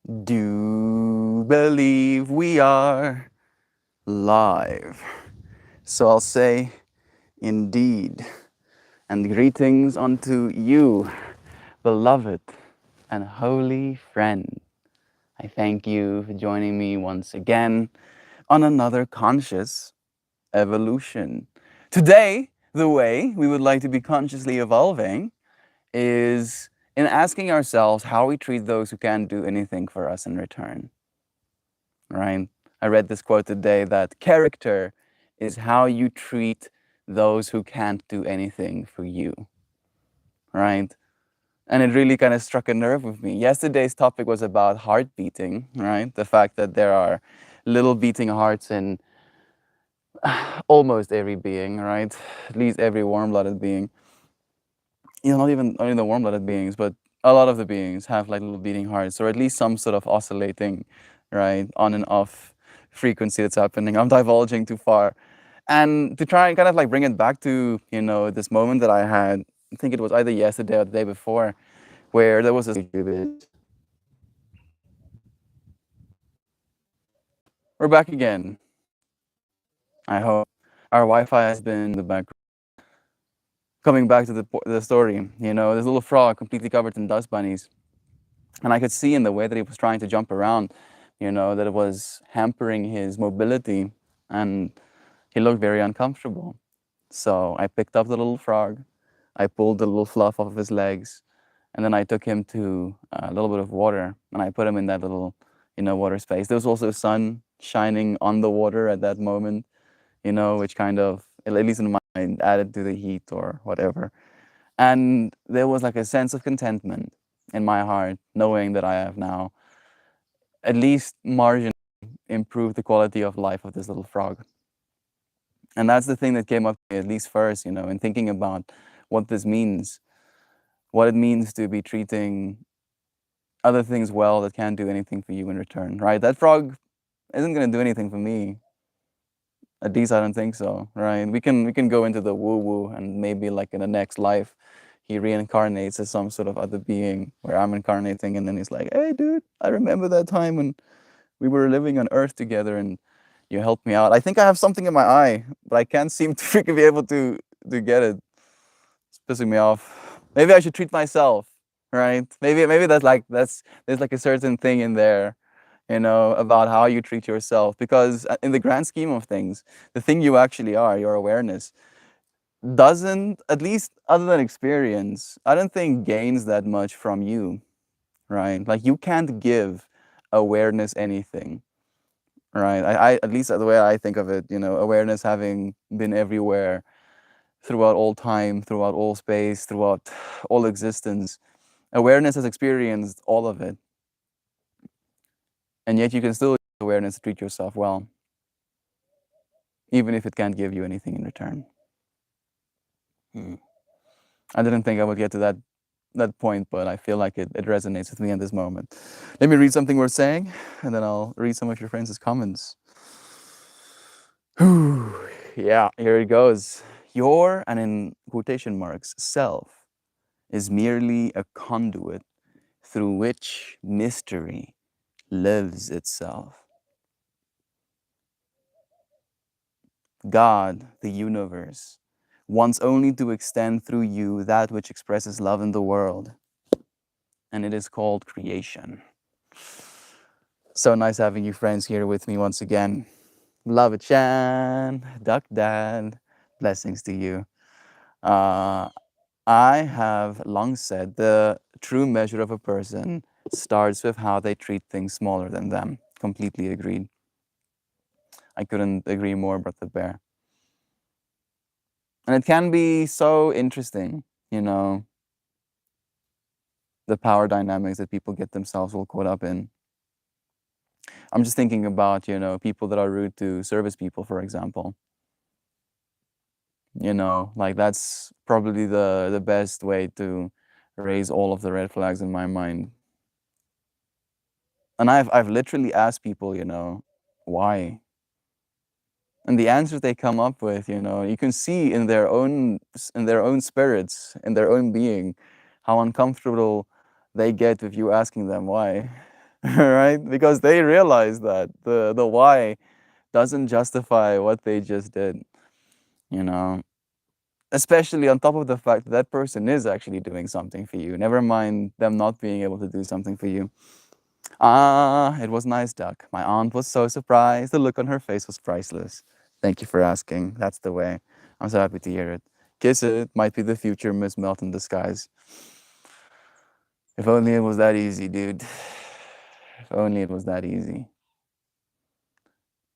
Do believe we are live. So I'll say, indeed, and greetings unto you, beloved and holy friend. I thank you for joining me once again on another conscious evolution. Today, the way we would like to be consciously evolving is in asking ourselves how we treat those who can't do anything for us in return. Right? I read this quote today that character is how you treat those who can't do anything for you. Right? And it really kind of struck a nerve with me. Yesterday's topic was about heart beating, right? The fact that there are little beating hearts in almost every being, right? At least every warm-blooded being. Not even only the warm-blooded beings, but a lot of the beings have like little beating hearts, or at least some sort of oscillating, right, on and off frequency that's happening. I'm divulging too far. And to try and kind of like bring it back to, this moment that I had, I think it was either yesterday or the day before, where there was this bit. We're back again. I hope our Wi-Fi has been in the background. Coming back to the story, this little frog completely covered in dust bunnies. And I could see in the way that he was trying to jump around, that it was hampering his mobility, and he looked very uncomfortable. So I picked up the little frog, I pulled the little fluff off of his legs, and then I took him to a little bit of water, and I put him in that little, water space. There was also sun shining on the water at that moment, which kind of, at least in my mind, added to the heat or whatever. And there was like a sense of contentment in my heart, knowing that I have now at least marginally improved the quality of life of this little frog. And that's the thing that came up to me at least first, in thinking about what this means, what it means to be treating other things well that can't do anything for you in return, right? That frog isn't going to do anything for me. At least I don't think so, right? We can go into the woo-woo, and maybe like in the next life, he reincarnates as some sort of other being where I'm incarnating, and then he's like, "Hey, dude, I remember that time when we were living on Earth together, and you helped me out. I think I have something in my eye, but I can't seem to freaking be able to get it. It's pissing me off. Maybe I should treat myself, right? Maybe there's like a certain thing in there, about how you treat yourself, because in the grand scheme of things, the thing you actually are, your awareness, doesn't, at least other than experience, I don't think gains that much from you, right? Like you can't give awareness anything, right? I at least the way I think of it, awareness having been everywhere throughout all time, throughout all space, throughout all existence, awareness has experienced all of it. And yet you can still use awareness to treat yourself well, even if it can't give you anything in return. I didn't think I would get to that point, but I feel like it resonates with me in this moment. Let me read something we're saying, and then I'll read some of your friends' comments. Yeah, here it goes. Your, and in quotation marks, self is merely a conduit through which mystery lives itself. God, the universe, wants only to extend through you that which expresses love in the world, and it is called creation. So nice having you friends here with me once again. Love it, Chan, Duck Dad, blessings to you. Uh, I have long said the true measure of a person starts with how they treat things smaller than them. Completely agreed. I couldn't agree more, Brother Bear. And it can be so interesting, the power dynamics that people get themselves all caught up in. I'm just thinking about, people that are rude to service people, for example. Like that's probably the best way to raise all of the red flags in my mind. And I've literally asked people, why? And the answers they come up with, you can see in their own spirits, in their own being, how uncomfortable they get with you asking them why. right? Because they realize that the why doesn't justify what they just did, you know. Especially on top of the fact that that person is actually doing something for you. Never mind them not being able to do something for you. Ah, it was nice, Duck. My aunt was so surprised. The look on her face was priceless. Thank you for asking. That's the way. I'm so happy to hear it. Kiss it. Might be the future Miss Melt in disguise. If only it was that easy, dude. If only it was that easy.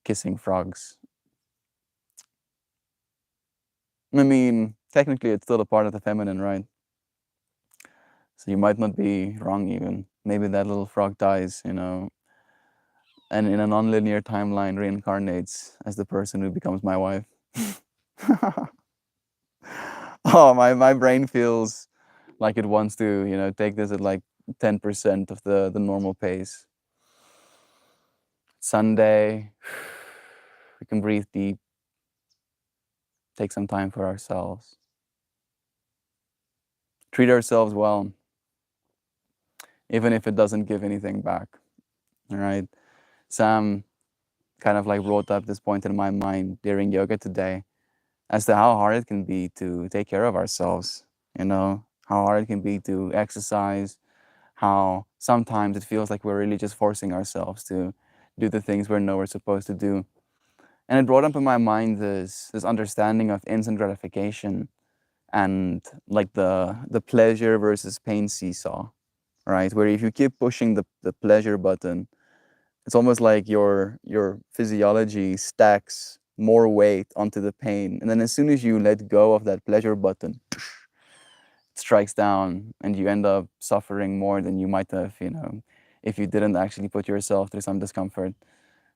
Kissing frogs. I mean, technically, it's still a part of the feminine, right? So you might not be wrong, even. Maybe that little frog dies, and in a non-linear timeline reincarnates as the person who becomes my wife. Oh, my brain feels like it wants to, take this at like 10% of the normal pace. Sunday, we can breathe deep, take some time for ourselves, treat ourselves well, even if it doesn't give anything back. All right. Sam kind of like brought up this point in my mind during yoga today as to how hard it can be to take care of ourselves, how hard it can be to exercise, how sometimes it feels like we're really just forcing ourselves to do the things we know we're supposed to do. And it brought up in my mind this understanding of instant gratification and like the pleasure versus pain seesaw, right? Where if you keep pushing the pleasure button, it's almost like your physiology stacks more weight onto the pain. And then as soon as you let go of that pleasure button, it strikes down and you end up suffering more than you might have, if you didn't actually put yourself through some discomfort.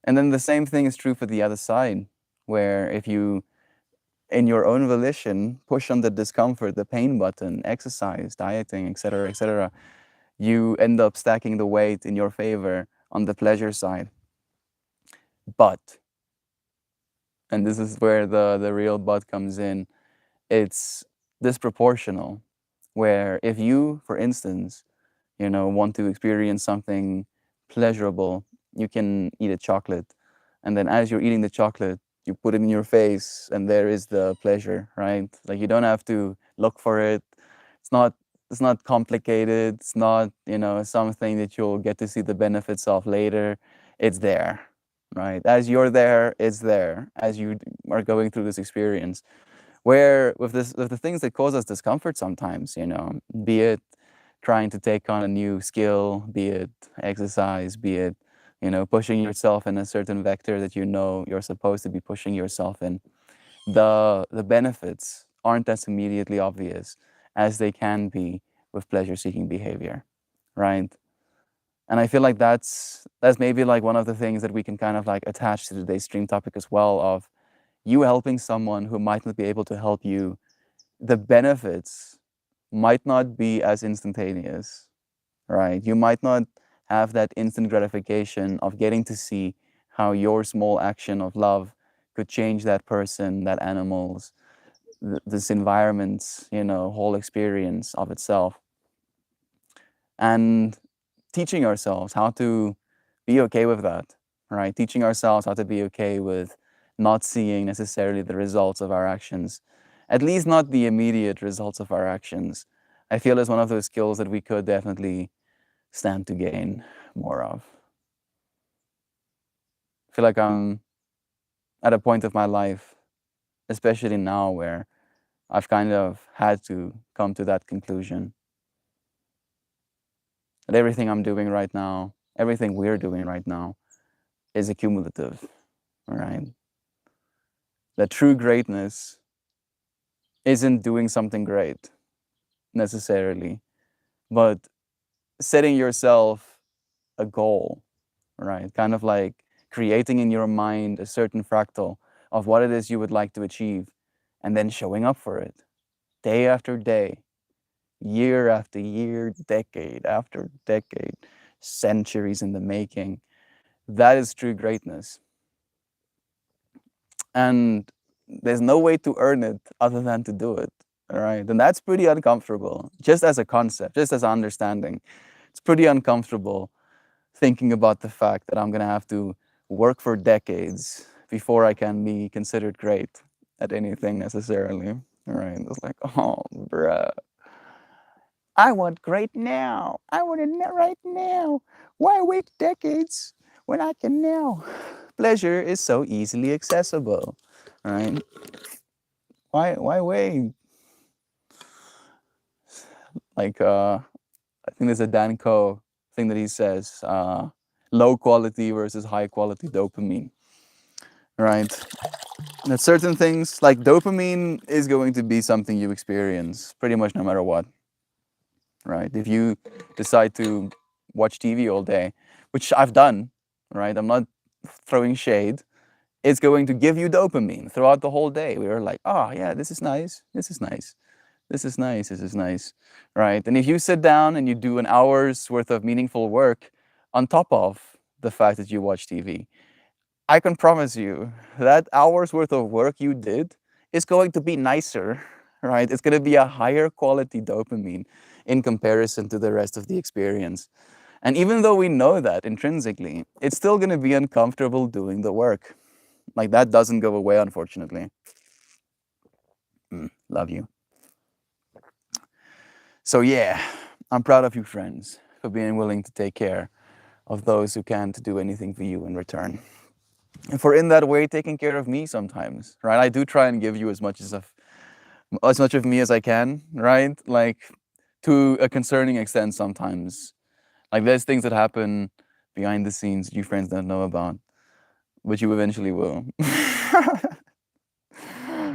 And then the same thing is true for the other side, where if you, in your own volition, push on the discomfort, the pain button, exercise, dieting, etc., you end up stacking the weight in your favor on the pleasure side. But, and this is where the real but comes in, it's disproportional. Where if you, for instance, want to experience something pleasurable, you can eat a chocolate. And then as you're eating the chocolate, you put it in your face and there is the pleasure, right? Like you don't have to look for it. It's not it's not complicated. It's not, something that you'll get to see the benefits of later. It's there, right? As you're there, it's there as you are going through this experience. Where with the things that cause us discomfort sometimes, be it trying to take on a new skill, be it exercise, be it, pushing yourself in a certain vector that you're supposed to be pushing yourself in. The benefits aren't as immediately obvious as they can be with pleasure-seeking behavior, right? And I feel like that's maybe like one of the things that we can kind of like attach to today's stream topic as well, of you helping someone who might not be able to help you. The benefits might not be as instantaneous, right? You might not have that instant gratification of getting to see how your small action of love could change that person, that animal's, this environment's, whole experience of itself. And teaching ourselves how to be okay with that, right? Teaching ourselves how to be okay with not seeing necessarily the results of our actions, at least not the immediate results of our actions. I feel is one of those skills that we could definitely stand to gain more of. I feel like I'm at a point of my life, especially now, where I've kind of had to come to that conclusion that everything I'm doing right now, everything we're doing right now, is accumulative, right? That true greatness isn't doing something great necessarily, but setting yourself a goal, right? Kind of like creating in your mind a certain fractal of what it is you would like to achieve and then showing up for it day after day, year after year, decade after decade, centuries in the making. That is true greatness. And there's no way to earn it other than to do it. All right. And that's pretty uncomfortable, just as a concept, just as an understanding. It's pretty uncomfortable thinking about the fact that I'm gonna have to work for decades before I can be considered great at anything necessarily. Right? It's like, oh, bruh, I want great now. I want it right now. Why wait decades when I can now? Pleasure is so easily accessible, right? Why wait? Like I think there's a Dan Coe thing that he says, low quality versus high quality dopamine, right? That certain things like dopamine is going to be something you experience pretty much no matter what, right? If you decide to watch TV all day, which I've done, right? I'm not throwing shade. It's going to give you dopamine throughout the whole day. We were like, oh yeah, this is nice. This is nice. This is nice. This is nice, right? And if you sit down and you do an hour's worth of meaningful work on top of the fact that you watch TV, I can promise you that hour's worth of work you did is going to be nicer, right? It's going to be a higher quality dopamine in comparison to the rest of the experience. And even though we know that intrinsically, it's still going to be uncomfortable doing the work. Like that doesn't go away, unfortunately. Love you. So yeah, I'm proud of you, friends, for being willing to take care of those who can't do anything for you in return. And for in that way taking care of me sometimes, right? I do try and give you as much of me as I can, right? Like to a concerning extent sometimes. Like there's things that happen behind the scenes you friends don't know about, but you eventually will.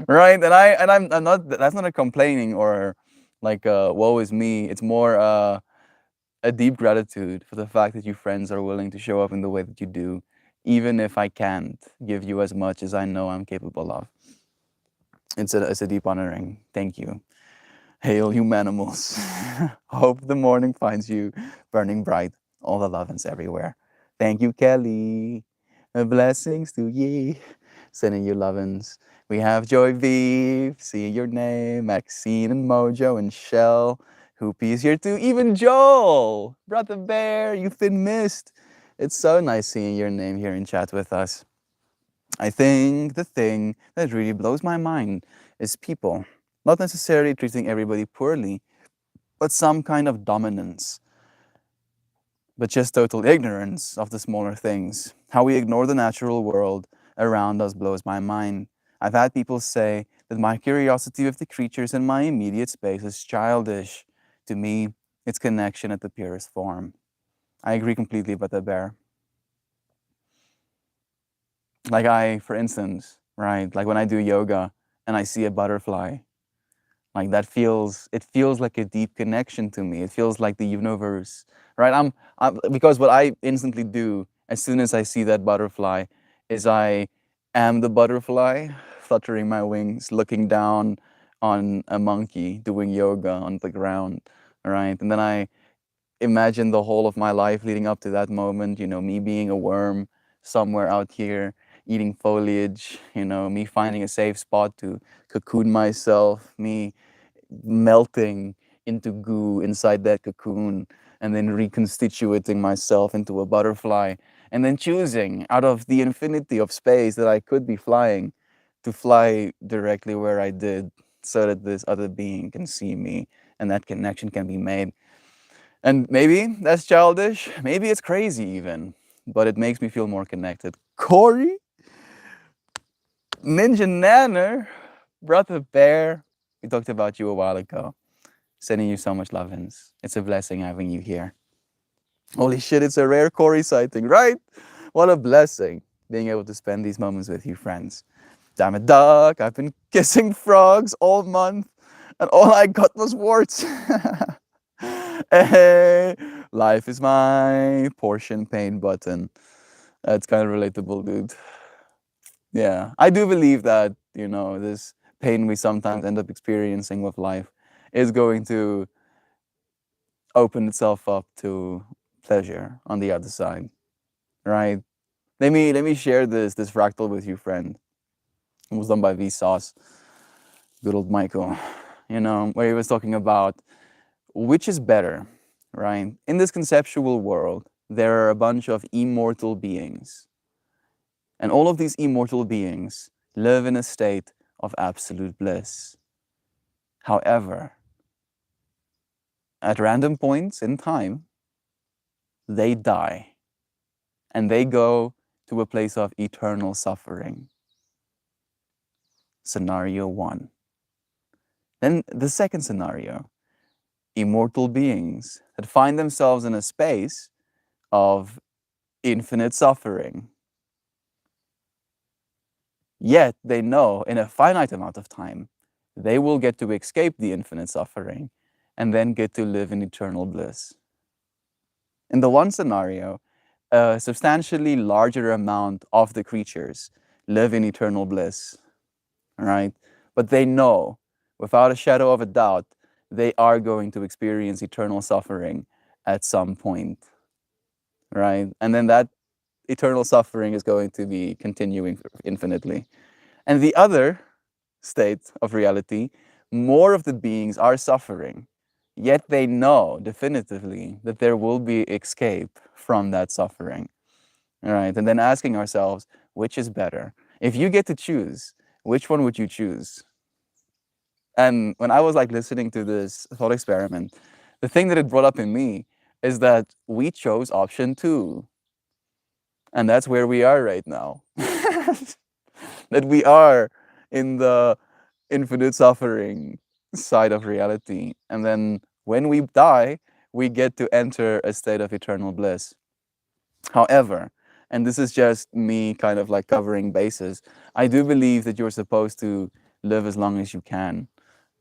Right? I'm not, that's not a complaining or like woe is me. It's more a deep gratitude for the fact that you friends are willing to show up in the way that you do, even if I can't give you as much as I know I'm capable of. It's a deep honoring. Thank you. Hail, humanimals. Hope the morning finds you burning bright. All the lovin's everywhere. Thank you, Kelly. Blessings to ye. Sending you lovin's. We have Joy V, seeing your name, Maxine and Mojo and Shell. Hoopy's here too. Even Joel, Brother Bear, you've been missed. It's so nice seeing your name here in chat with us. I think the thing that really blows my mind is people not necessarily treating everybody poorly, but some kind of dominance, but just total ignorance of the smaller things. How we ignore the natural world around us blows my mind. I've had people say that my curiosity with the creatures in my immediate space is childish. To me, it's connection at the purest form. I agree completely with the bear. Like for instance, right, like when I do yoga and I see a butterfly, like it feels like a deep connection to me. It feels like the universe, right? Because what I instantly do as soon as I see that butterfly is I am the butterfly, fluttering my wings, looking down on a monkey doing yoga on the ground, right? And then I imagine the whole of my life leading up to that moment, me being a worm somewhere out here eating foliage, me finding a safe spot to cocoon myself, me melting into goo inside that cocoon and then reconstituting myself into a butterfly and then choosing out of the infinity of space that I could be flying to fly directly where I did so that this other being can see me and that connection can be made. And maybe that's childish, maybe it's crazy even, but it makes me feel more connected. Corey, Ninja Nanner, Brother Bear, we talked about you a while ago. Sending you so much lovin's. It's a blessing having you here. Holy shit, it's a rare Corey sighting, right? What a blessing being able to spend these moments with you, friends. Damn it, Doc, I've been kissing frogs all month, and all I got was warts. Hey, life is my portion pain button. That's kind of relatable, dude. Yeah, I do believe that, this pain we sometimes end up experiencing with life is going to open itself up to pleasure on the other side, right? Let me share this fractal with you, friend. It was done by Vsauce, good old Michael. Where he was talking about which is better, right? In this conceptual world, there are a bunch of immortal beings. And all of these immortal beings live in a state of absolute bliss. However, at random points in time, they die and they go to a place of eternal suffering. Scenario 1. Then the second scenario, immortal beings that find themselves in a space of infinite suffering. Yet they know in a finite amount of time, they will get to escape the infinite suffering and then get to live in eternal bliss. In the one scenario, a substantially larger amount of the creatures live in eternal bliss, right? But they know, without a shadow of a doubt, they are going to experience eternal suffering at some point, right? And then that eternal suffering is going to be continuing infinitely. And the other state of reality, more of the beings are suffering, yet they know definitively that there will be escape from that suffering. All right. And then asking ourselves, which is better? If you get to choose, which one would you choose? And when I was like listening to this thought experiment, the thing that it brought up in me is that we chose option 2. And that's where we are right now. That we are in the infinite suffering side of reality. And then when we die, we get to enter a state of eternal bliss. However, and this is just me kind of like covering bases, I do believe that you're supposed to live as long as you can,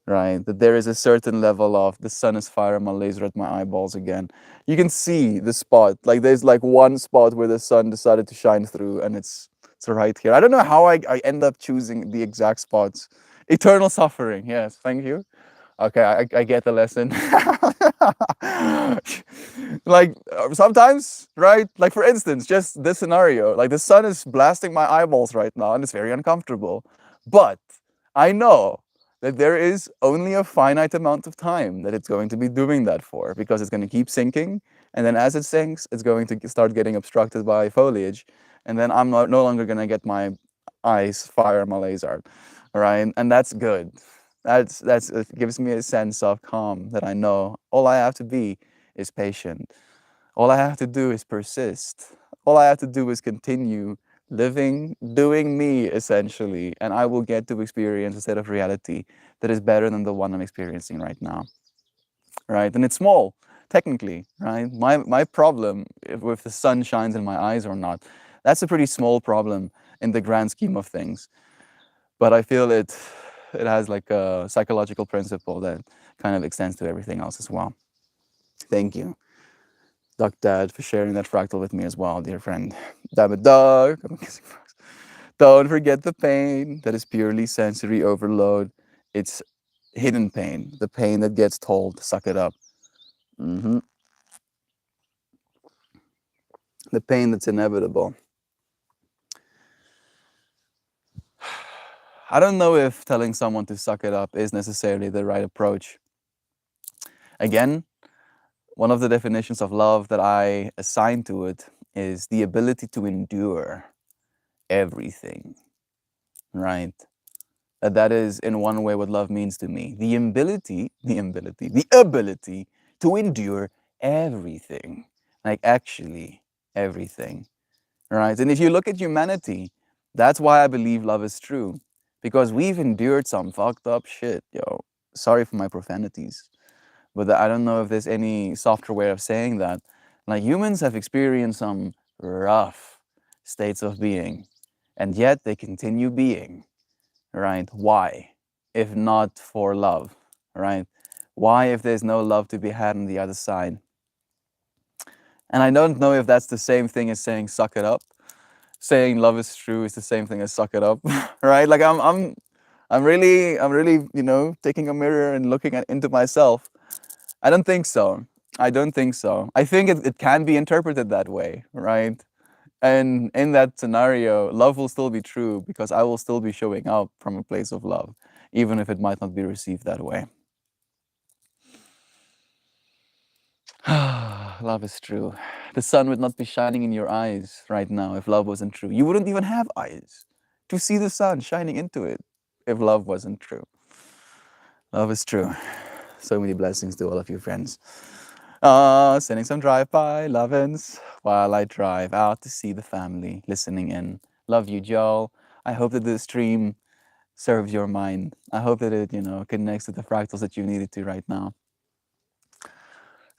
right? That there is a certain level of the sun is firing my laser at my eyeballs again. You can see the spot, like there's like one spot where the sun decided to shine through, and it's right here. I don't know how I end up choosing the exact spots. Eternal suffering, yes, thank you. Okay, I get the lesson. Like sometimes, right? Like for instance, just this scenario, like the sun is blasting my eyeballs right now and it's very uncomfortable. But I know that there is only a finite amount of time that it's going to be doing that for, because it's going to keep sinking. And then as it sinks, it's going to start getting obstructed by foliage. And then I'm no longer going to get my eyes fire my laser. Right? And that's good. It gives me a sense of calm that I know all I have to be is patient. All I have to do is persist. All I have to do is continue living, doing me essentially, and I will get to experience a state of reality that is better than the one I'm experiencing right now. Right? And it's small, technically, right? My problem if the sun shines in my eyes or not, that's a pretty small problem in the grand scheme of things. But I feel it has like a psychological principle that kind of extends to everything else as well. Thank you, Duck Dad, for sharing that fractal with me as well, dear friend. Damn it, Doug. Don't forget the pain that is purely sensory overload. It's hidden pain, the pain that gets told to suck it up. The pain that's inevitable. I don't know if telling someone to suck it up is necessarily the right approach. Again, one of the definitions of love that I assign to it is the ability to endure everything, right? That is in one way what love means to me. The ability to endure everything, like actually everything, right? And if you look at humanity, that's why I believe love is true, because we've endured some fucked up shit, yo. Sorry for my profanities, but I don't know if there's any softer way of saying that. Like humans have experienced some rough states of being, and yet they continue being, right? Why? If not for love, right? Why if there's no love to be had on the other side? And I don't know if that's the same thing as saying suck it up. Saying love is true is the same thing as suck it up, right? Like I'm really, you know, taking a mirror and looking into myself. I don't think so. I don't think so. I think it can be interpreted that way, right? And in that scenario, love will still be true because I will still be showing up from a place of love, even if it might not be received that way. Love is true. The sun would not be shining in your eyes right now if love wasn't true. You wouldn't even have eyes to see the sun shining into it if love wasn't true. Love is true. So many blessings to all of you friends. Sending some drive-by lovin's while I drive out to see the family, listening in. Love you, Joel. I hope that this stream serves your mind. I hope that it, connects to the fractals that you needed to right now.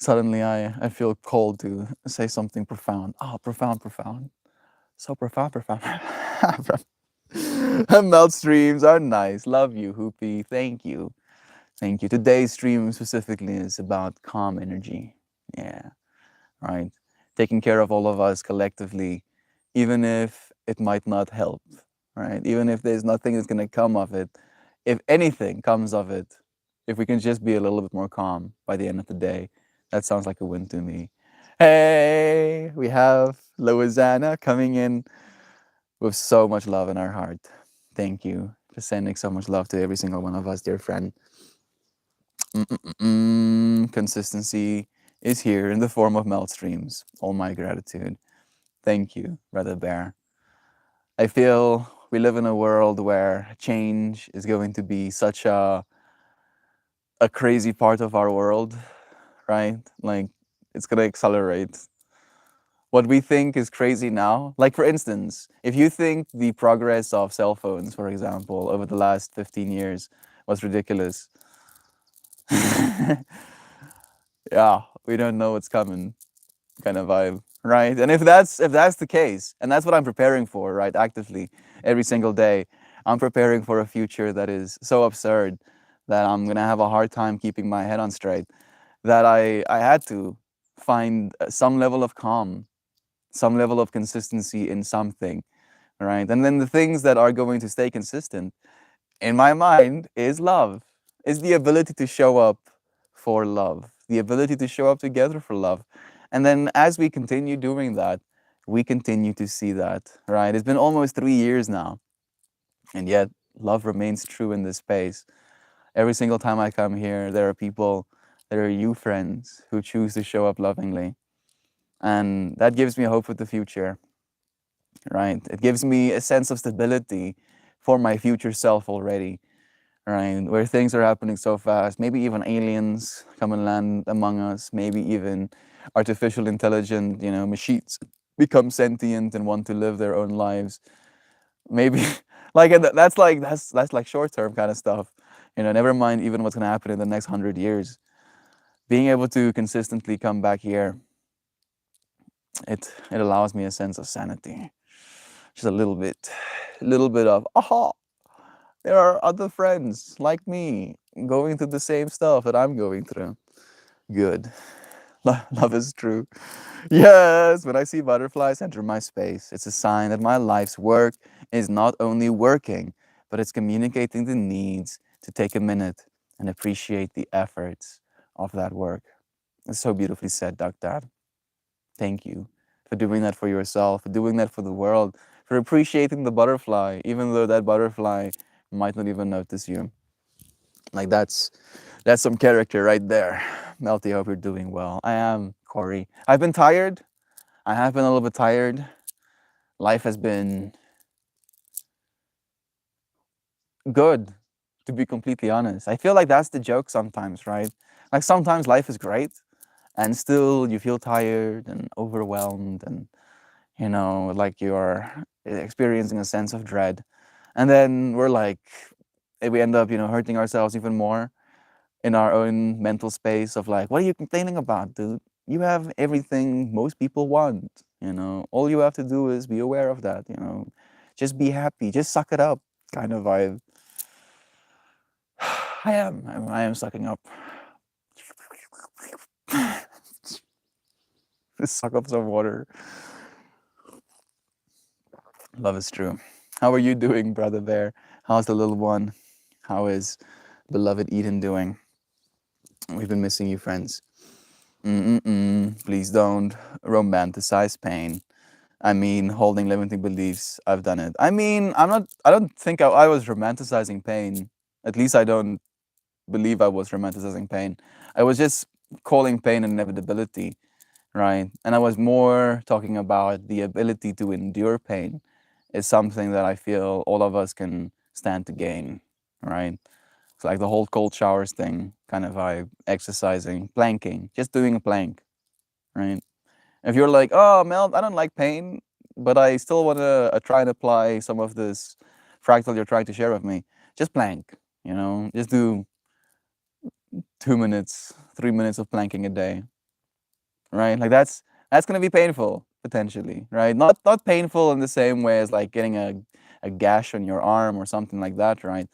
Suddenly I feel called to say something profound. Oh, profound, profound. So profound, profound. Melt streams are nice. Love you, Hoopy. Thank you. Thank you. Today's stream specifically is about calm energy. Yeah, right. Taking care of all of us collectively, even if it might not help, right? Even if there's nothing that's going to come of it. If anything comes of it, if we can just be a little bit more calm by the end of the day, that sounds like a win to me. Hey, we have Loizana coming in with so much love in our heart. Thank you for sending so much love to every single one of us, dear friend. Consistency is here in the form of melt streams. All my gratitude. Thank you, Brother Bear. I feel we live in a world where change is going to be such a crazy part of our world, right? Like it's going to accelerate. What we think is crazy now, like for instance, if you think the progress of cell phones, for example, over the last 15 years was ridiculous, yeah, we don't know what's coming kind of vibe, right? And if that's the case, and that's what I'm preparing for, right, actively every single day, I'm preparing for a future that is so absurd that I'm gonna have a hard time keeping my head on straight, that I had to find some level of calm, some level of consistency in something, right? And then the things that are going to stay consistent in my mind is love, is the ability to show up for love, the ability to show up together for love. And then as we continue doing that, we continue to see that, right? It's been almost 3 years now, and yet love remains true in this space. Every single time I come here, there are people, there are you friends who choose to show up lovingly. And that gives me hope for the future, right? It gives me a sense of stability for my future self already, right? Where things are happening so fast. Maybe even aliens come and land among us. Maybe even artificial intelligent, machines become sentient and want to live their own lives. Maybe like that's like short term kind of stuff. Never mind even what's gonna happen in the next 100 years. Being able to consistently come back here, it allows me a sense of sanity. Just a little bit of aha. There are other friends like me going through the same stuff that I'm going through. Good. Love is true. Yes, when I see butterflies enter my space, it's a sign that my life's work is not only working, but it's communicating the needs to take a minute and appreciate the efforts of that work. It's so beautifully said, Duck Dad. Thank you for doing that for yourself, for doing that for the world, for appreciating the butterfly, even though that butterfly might not even notice you. Like that's some character right there. Melty, hope you're doing well. I am, Corey. I've been tired. I have been a little bit tired. Life has been good, to be completely honest. I feel like that's the joke sometimes, right? Like sometimes life is great and still you feel tired and overwhelmed and like you're experiencing a sense of dread. And then we end up, hurting ourselves even more in our own mental space of like, what are you complaining about, dude? You have everything most people want, All you have to do is be aware of that, Just be happy, just suck it up kind of vibe. I am sucking up. Suck up some water. Love is true. How are you doing, Brother Bear? How's the little one? How is beloved Eden doing? We've been missing you, friends. Please don't romanticize pain. I mean, holding limiting beliefs, I've done it. I mean, I don't think I was romanticizing pain. At least I don't believe I was romanticizing pain. I was just calling pain an inevitability. right? And I was more talking about the ability to endure pain is something that I feel all of us can stand to gain, right? It's like the whole cold showers thing, kind of vibe, exercising, planking, just doing a plank, right? If you're like, oh, Mel, I don't like pain, but I still want to try and apply some of this fractal you're trying to share with me, just plank, just do 2 minutes, 3 minutes of planking a day, right? Like that's gonna be painful potentially, right? Not painful in the same way as like getting a gash on your arm or something like that, right?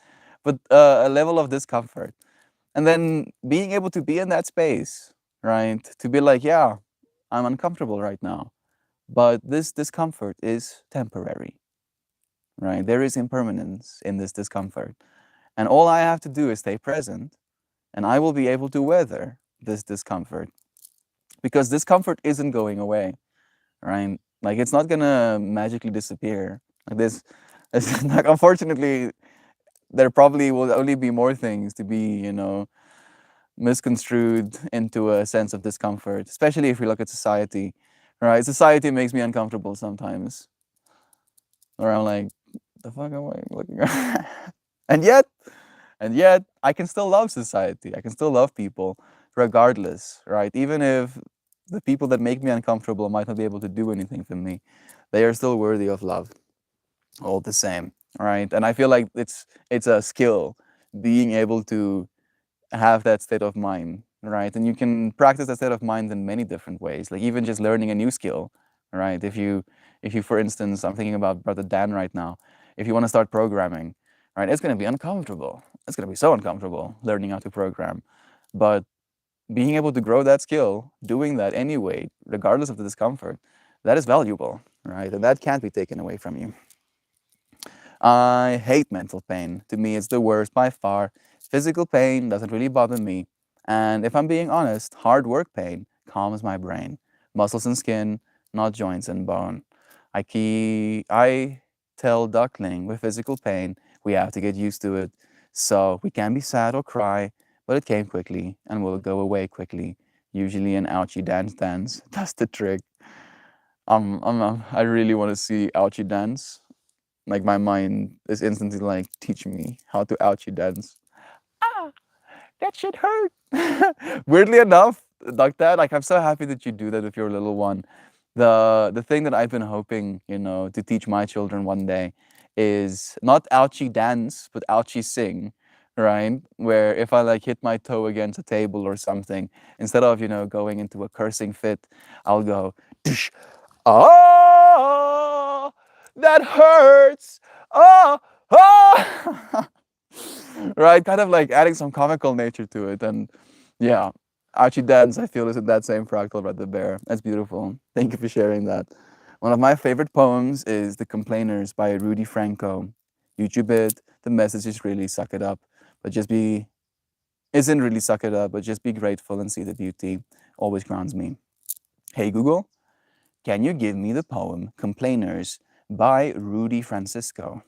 But a level of discomfort, and then being able to be in that space, right? To be like, yeah, I'm uncomfortable right now, but this discomfort is temporary, right? There is impermanence in this discomfort, and all I have to do is stay present, and I will be able to weather this discomfort because discomfort isn't going away, right? Like it's not gonna magically disappear. Like this, it's like unfortunately, there probably will only be more things to be, misconstrued into a sense of discomfort, especially if we look at society, right? Society makes me uncomfortable sometimes, or I'm like, the fuck am I looking at? and yet, and yet, I can still love society. I can still love people, regardless, right? Even if the people that make me uncomfortable might not be able to do anything for me, they are still worthy of love, all the same, right? And I feel like it's a skill being able to have that state of mind, right? And you can practice that state of mind in many different ways, like even just learning a new skill, right? If you, for instance, I'm thinking about brother Dan right now. If you want to start programming, right, it's going to be uncomfortable. It's going to be so uncomfortable learning how to program, but being able to grow that skill, doing that anyway, regardless of the discomfort, that is valuable, right? And that can't be taken away from you. I hate mental pain. To me, it's the worst by far. Physical pain doesn't really bother me. And if I'm being honest, hard work pain calms my brain. Muscles and skin, not joints and bone. I tell Duckling with physical pain, we have to get used to it. So we can be sad or cry, but it came quickly and will go away quickly. Usually an ouchie dance. That's the trick. I really want to see ouchie dance. Like my mind is instantly like, teach me how to ouchie dance. Ah, that shit hurt. Weirdly enough, Dad, like I'm so happy that you do that with your little one. The thing that I've been hoping, to teach my children one day is not ouchie dance, but ouchie sing, right? Where if I like hit my toe against a table or something, instead of, going into a cursing fit, I'll go, "Tsh, oh, that hurts. Oh, oh." Right? Kind of like adding some comical nature to it. And yeah, Archie Dance, I feel, is in that same fractal Red the Bear. That's beautiful. Thank you for sharing that. One of my favorite poems is The Complainers by Rudy Franco. YouTube it. The message is really suck it up, but isn't really suck it up, but just be grateful and see the beauty. Always grounds me. Hey Google, can you give me the poem Complainers by Rudy Francisco?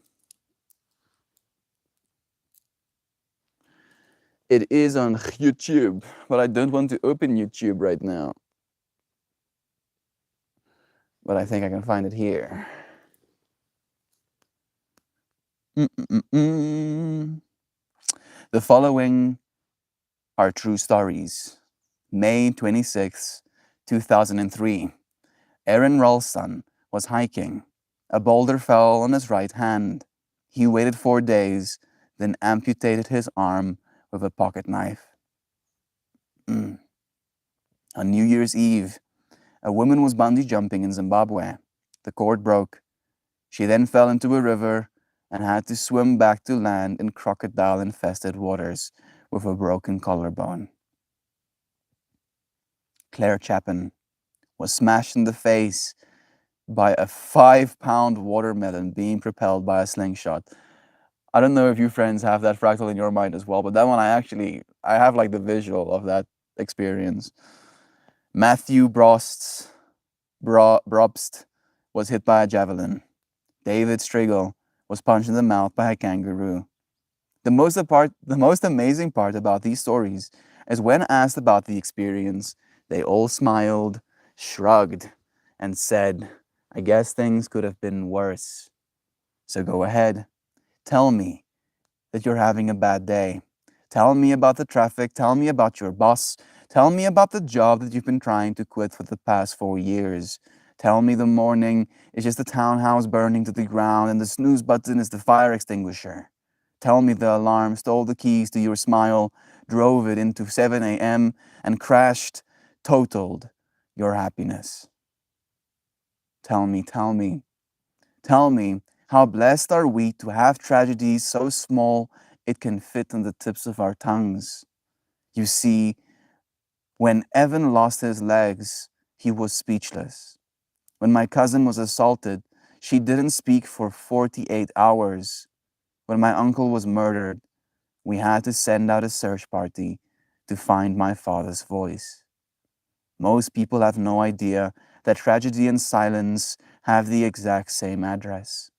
It is on YouTube, but I don't want to open YouTube right now. But I think I can find it here. Mm-mm-mm. The following are true stories. May 26, 2003. Aaron Ralston was hiking. A boulder fell on his right hand. He waited 4 days, then amputated his arm with a pocket knife. On New Year's Eve, a woman was bungee jumping in Zimbabwe. The cord broke. She then fell into a river and had to swim back to land in crocodile-infested waters with a broken collarbone. Claire Chapin was smashed in the face by a 5-pound watermelon being propelled by a slingshot. I don't know if you friends have that fractal in your mind as well, but that one I have like the visual of that experience. Matthew Brobst was hit by a javelin. David Striegel was punched in the mouth by a kangaroo. The most amazing part about these stories is when asked about the experience, they all smiled, shrugged, and said, I guess things could have been worse. So go ahead. Tell me that you're having a bad day. Tell me about the traffic. Tell me about your boss. Tell me about the job that you've been trying to quit for the past 4 years. Tell me the morning is just a townhouse burning to the ground and the snooze button is the fire extinguisher. Tell me the alarm stole the keys to your smile, drove it into 7 a.m., and crashed, totaled your happiness. Tell me, tell me, tell me, how blessed are we to have tragedies so small it can fit on the tips of our tongues. You see, when Evan lost his legs, he was speechless. When my cousin was assaulted, she didn't speak for 48 hours. When my uncle was murdered, we had to send out a search party to find my father's voice. Most people have no idea that tragedy and silence have the exact same address.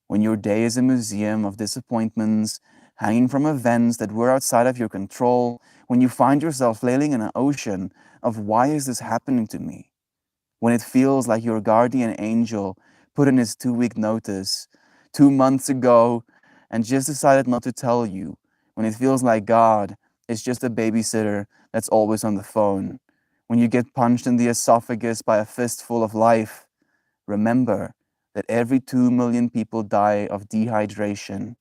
When your day is a museum of disappointments, hanging from events that were outside of your control, when you find yourself flailing in an ocean of why is this happening to me? When it feels like your guardian angel put in his 2-week notice 2 months ago and just decided not to tell you, when it feels like God is just a babysitter that's always on the phone, when you get punched in the esophagus by a fistful of life, remember that every 2 million people die of dehydration.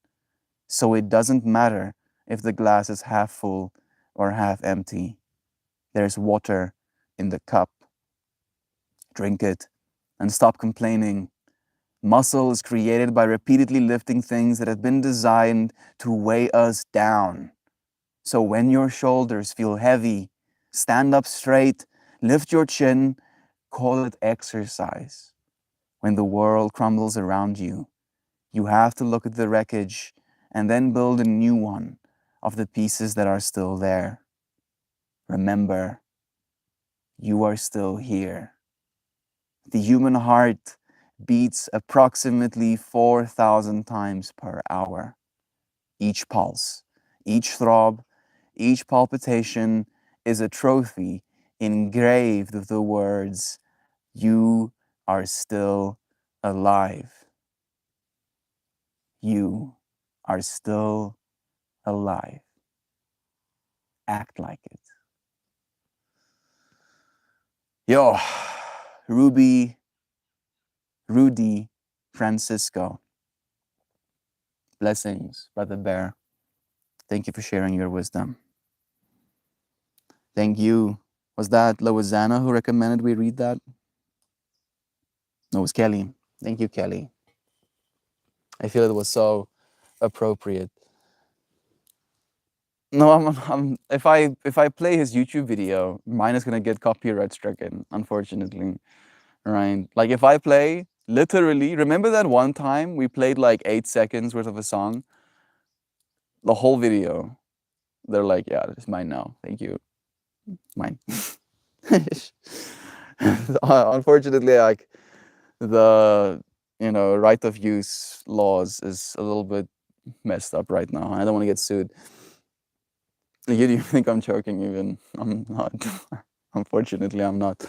So it doesn't matter if the glass is half full or half empty. There's water in the cup. Drink it and stop complaining. Muscle is created by repeatedly lifting things that have been designed to weigh us down. So when your shoulders feel heavy, stand up straight, lift your chin, call it exercise. When the world crumbles around you, you have to look at the wreckage and then build a new one of the pieces that are still there. Remember, you are still here. The human heart beats approximately 4,000 times per hour. Each pulse, each throb, each palpitation is a trophy engraved with the words, you are still alive. You are still alive. Act like it. Yo, Rudy Francisco. Blessings, Brother Bear. Thank you for sharing your wisdom. Thank you. Was that Loizana who recommended we read that? No, it was Kelly. Thank you, Kelly. I feel it was so appropriate. No, if I play his YouTube video, mine is gonna get copyright stricken, unfortunately. Right? Like if I play literally, remember that one time we played like 8 seconds worth of a song? The whole video. They're like, yeah, it's mine now. Thank you. Mine. Unfortunately, like the right of use laws is a little bit messed up right now. I don't want to get sued. You think I'm joking? Even I'm not. Unfortunately, I'm not.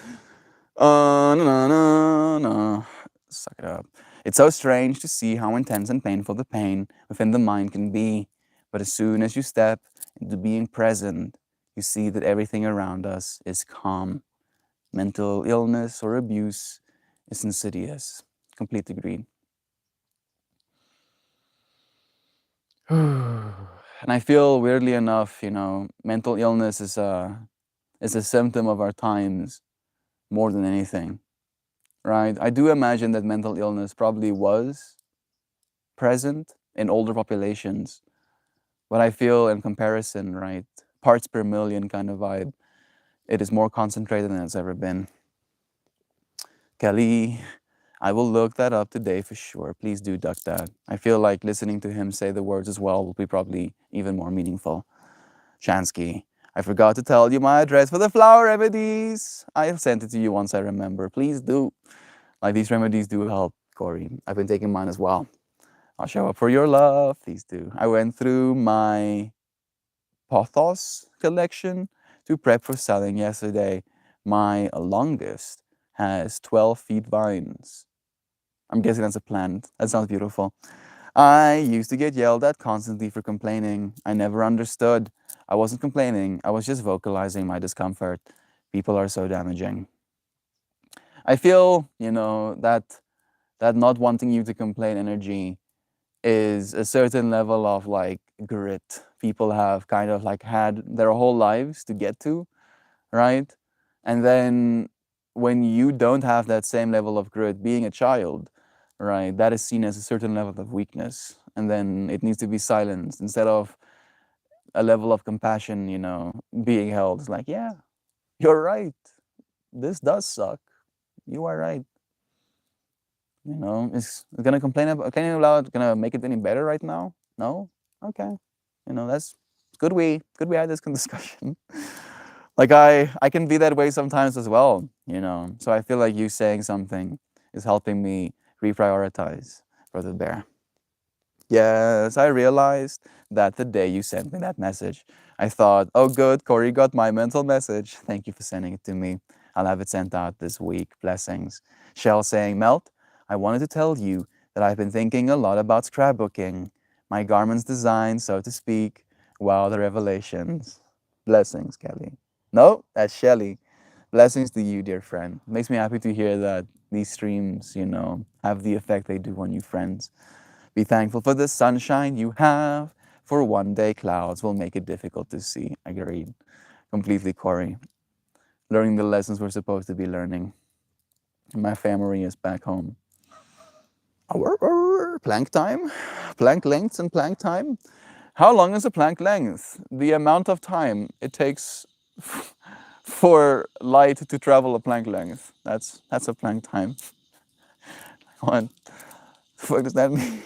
No. Suck it up. It's so strange to see how intense and painful the pain within the mind can be. But as soon as you step into being present, you see that everything around us is calm. Mental illness or abuse is insidious. Completely agreed. And I feel weirdly enough, mental illness is a symptom of our times more than anything. Right? I do imagine that mental illness probably was present in older populations, but I feel in comparison, right, parts per million kind of vibe, it is more concentrated than it's ever been. Kelly, I will look that up today for sure. Please do duck that. I feel like listening to him say the words as well will be probably even more meaningful. Shansky, I forgot to tell you my address for the flower remedies. I'll send it to you once I remember. Please do. Like these remedies do help, Corey. I've been taking mine as well. I'll show up for your love. Please do. I went through my Pothos collection to prep for selling yesterday. My longest has 12 feet vines. I'm guessing that's a plant. That sounds beautiful. I used to get yelled at constantly for complaining. I never understood. I wasn't complaining, I was just vocalizing my discomfort. People are so damaging. I feel, that not wanting you to complain energy is a certain level of like grit people have kind of like had their whole lives to get to, right? And then when you don't have that same level of grit, being a child, right, that is seen as a certain level of weakness. And then it needs to be silenced instead of a level of compassion, being held. It's like, yeah, you're right. This does suck. You are right. Is gonna complain about complaining about gonna make it any better right now? No? Okay. That's good we had this discussion. Like I can be that way sometimes as well, So I feel like you saying something is helping me reprioritize, Brother Bear. Yes, I realized that the day you sent me that message, I thought, oh good, Corey got my mental message. Thank you for sending it to me. I'll have it sent out this week. Blessings. Shell saying, Melt, I wanted to tell you that I've been thinking a lot about scrapbooking, my garment's design, so to speak. Wow, the revelations. Blessings, Kelly. No, that's Shelly. Blessings to you, dear friend. Makes me happy to hear that these streams, have the effect they do on you friends. Be thankful for the sunshine you have, for one day clouds will make it difficult to see. Agreed. Completely, Corey. Learning the lessons we're supposed to be learning. My family is back home. Plank time? Plank lengths and plank time? How long is a plank length? The amount of time it takes for light to travel a plank length. That's a plank time. What the fuck does that mean?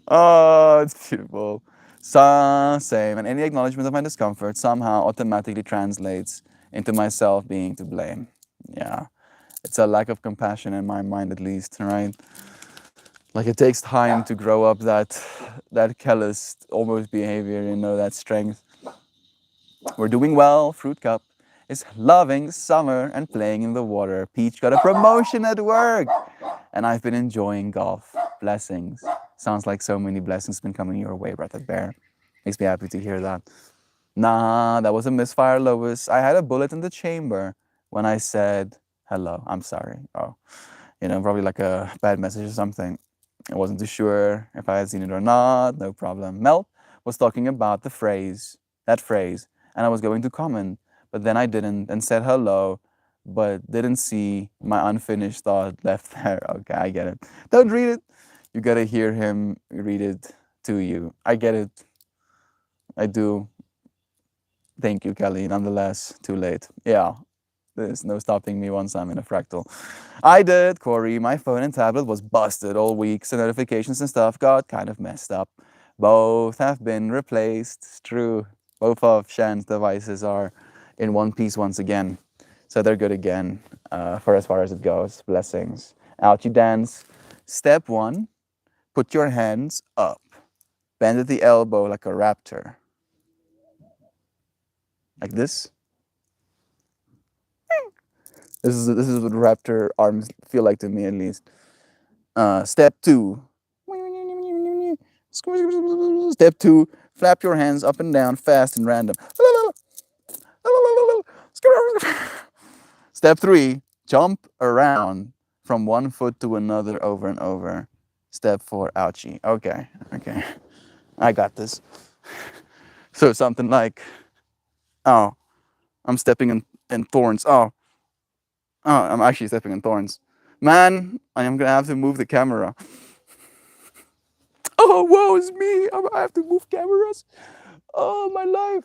Oh, it's beautiful. Same. And any acknowledgement of my discomfort somehow automatically translates into myself being to blame. Yeah. It's a lack of compassion in my mind, at least, right? Like it takes time to grow up that callous almost behavior, that strength. We're doing well. Fruit Cup is loving summer and playing in the water. Peach got a promotion at work, and I've been enjoying golf. Blessings. Sounds like so many blessings been coming your way, Brother Bear. Makes me happy to hear that. Nah, that was a misfire, Lois. I had a bullet in the chamber when I said hello. I'm sorry. Oh, probably like a bad message or something. I wasn't too sure if I had seen it or not. No problem. Mel was talking about that phrase, and I was going to comment, but then I didn't and said hello, but didn't see my unfinished thought left there. Okay, I get it. Don't read it. You gotta hear him read it to you. I get it. I do. Thank you, Kelly. Nonetheless, too late. Yeah, there's no stopping me once I'm in a fractal. I did, Corey. My phone and tablet was busted all week, so notifications and stuff got kind of messed up. Both have been replaced. It's true. Both of Shan's devices are in one piece once again. So they're good again for as far as it goes. Blessings. Ouchie dance. Step 1, put your hands up. Bend at the elbow like a raptor. Like this. This is what raptor arms feel like to me, at least. Step 2. Step 2, flap your hands up and down fast and random. Step 3, jump around from one foot to another over and over. Step 4, ouchie. Okay. I got this. So something like, oh, I'm stepping in thorns. Oh, I'm actually stepping in thorns. Man, I am gonna have to move the camera. Oh, woe is me. I have to move cameras. Oh, my life.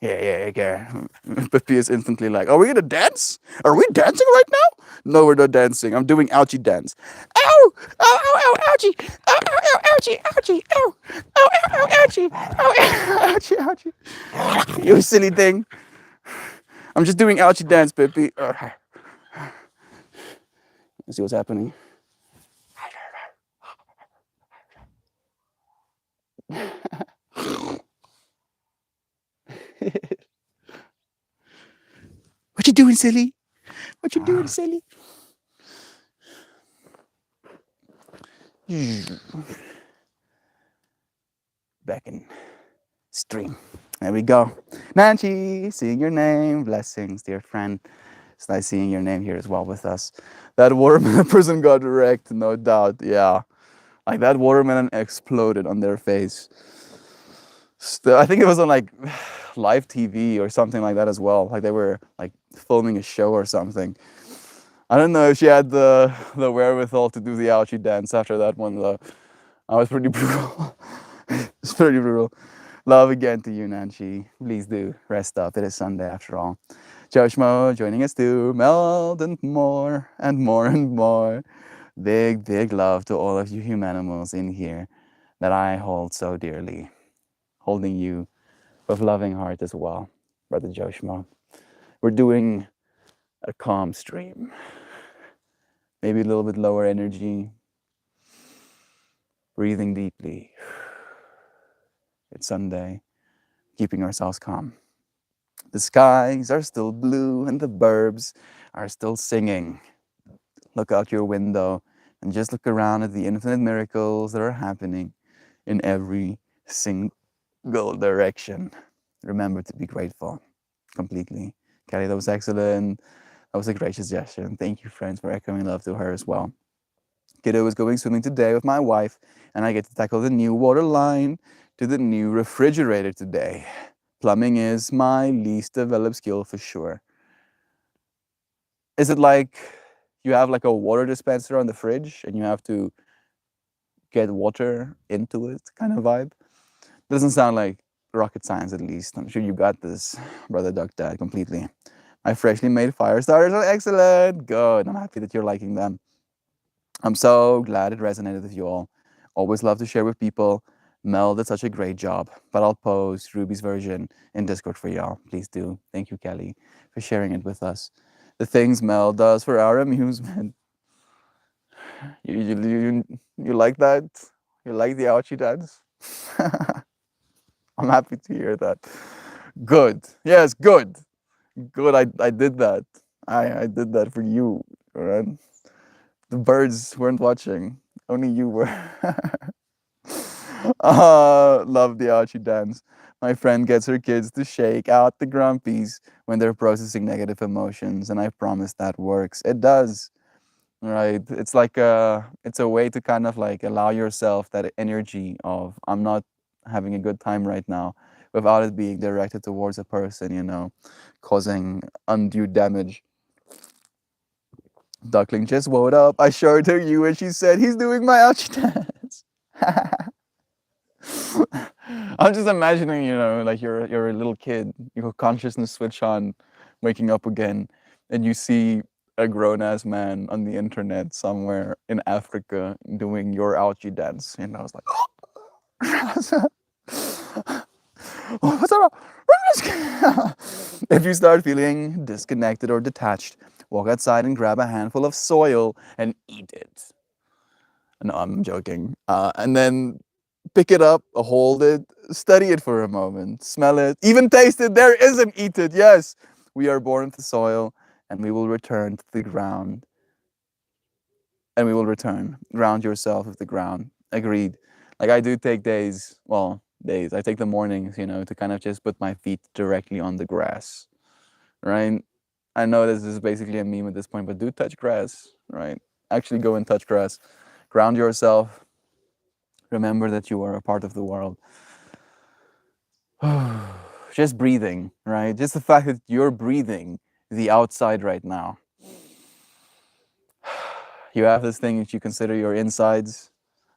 Yeah. Pepe is instantly like, are we gonna dance? Are we dancing right now? No, we're not dancing. I'm doing ouchie dance. Ow! Ouchie! Ouchie! Ouchie! Ow! Ouchie! Ouchie! You silly thing. I'm just doing ouchie dance, Pepe. Let's see what's happening. What you doing, silly? What you doing, silly? Back in stream. There we go. Nancy, seeing your name. Blessings, dear friend. It's nice seeing your name here as well with us. That watermelon person got wrecked, no doubt. Yeah. Like that watermelon exploded on their face. Still, I think it was on like live TV or something like that as well. Like they were like filming a show or something. I don't know if she had the wherewithal to do the ouchie dance after that one though. I was pretty brutal. It's pretty brutal. Love again to you, Nancy. Please do rest up. It is Sunday after all. Joshmo joining us too. Meld and more and more and more. Big, big love to all of you humanimals in here that I hold so dearly. Holding you with loving heart as well, Brother Joshmo. We're doing a calm stream. Maybe a little bit lower energy. Breathing deeply. It's Sunday. Keeping ourselves calm. The skies are still blue and the birds are still singing. Look out your window and just look around at the infinite miracles that are happening in every single direction. Remember to be grateful completely. Kelly, that was excellent. That was a great suggestion. Thank you, friends, for echoing love to her as well. Kiddo is going swimming today with my wife, and I get to tackle the new water line to the new refrigerator today. Plumbing is my least developed skill for sure. Is it like you have like a water dispenser on the fridge and you have to get water into it kind of vibe? Doesn't sound like rocket science, at least. I'm sure you got this, Brother Duck Dad, completely. My freshly made fire starters are excellent. Good. I'm happy that you're liking them. I'm so glad it resonated with you all. Always love to share with people. Mel did such a great job, but I'll post Ruby's version in Discord for y'all. Please do. Thank you, Kelly, for sharing it with us. The things Mel does for our amusement. You like that? You like the ouchie dance? I'm happy to hear that. Good. Yes, good. Good. I did that. I did that for you. All right. The birds weren't watching. Only you were. Love the Archie dance. My friend gets her kids to shake out the grumpies when they're processing negative emotions, and I promise that works. It does, right? It's like it's a way to kind of like allow yourself that energy of I'm not having a good time right now, without it being directed towards a person, causing undue damage. Duckling just woke up. I showed her you, and she said he's doing my Archie dance. I'm just imagining, like you're a little kid, your consciousness switch on, waking up again, and you see a grown ass man on the internet somewhere in Africa doing your ouchie dance. And I was like, what's up? If you start feeling disconnected or detached, walk outside and grab a handful of soil and eat it. No, I'm joking. And then pick it up, hold it, study it for a moment, smell it, even taste it. There is an eat it. Yes, we are born with the soil and we will return to the ground. And we will return. Ground yourself with the ground. Agreed. Like I do take days, well, days. I take the mornings, to kind of just put my feet directly on the grass, right? I know this is basically a meme at this point, but do touch grass, right? Actually go and touch grass. Ground yourself. Remember that you are a part of the world. Just breathing, right? Just the fact that you're breathing the outside right now. You have this thing that you consider your insides,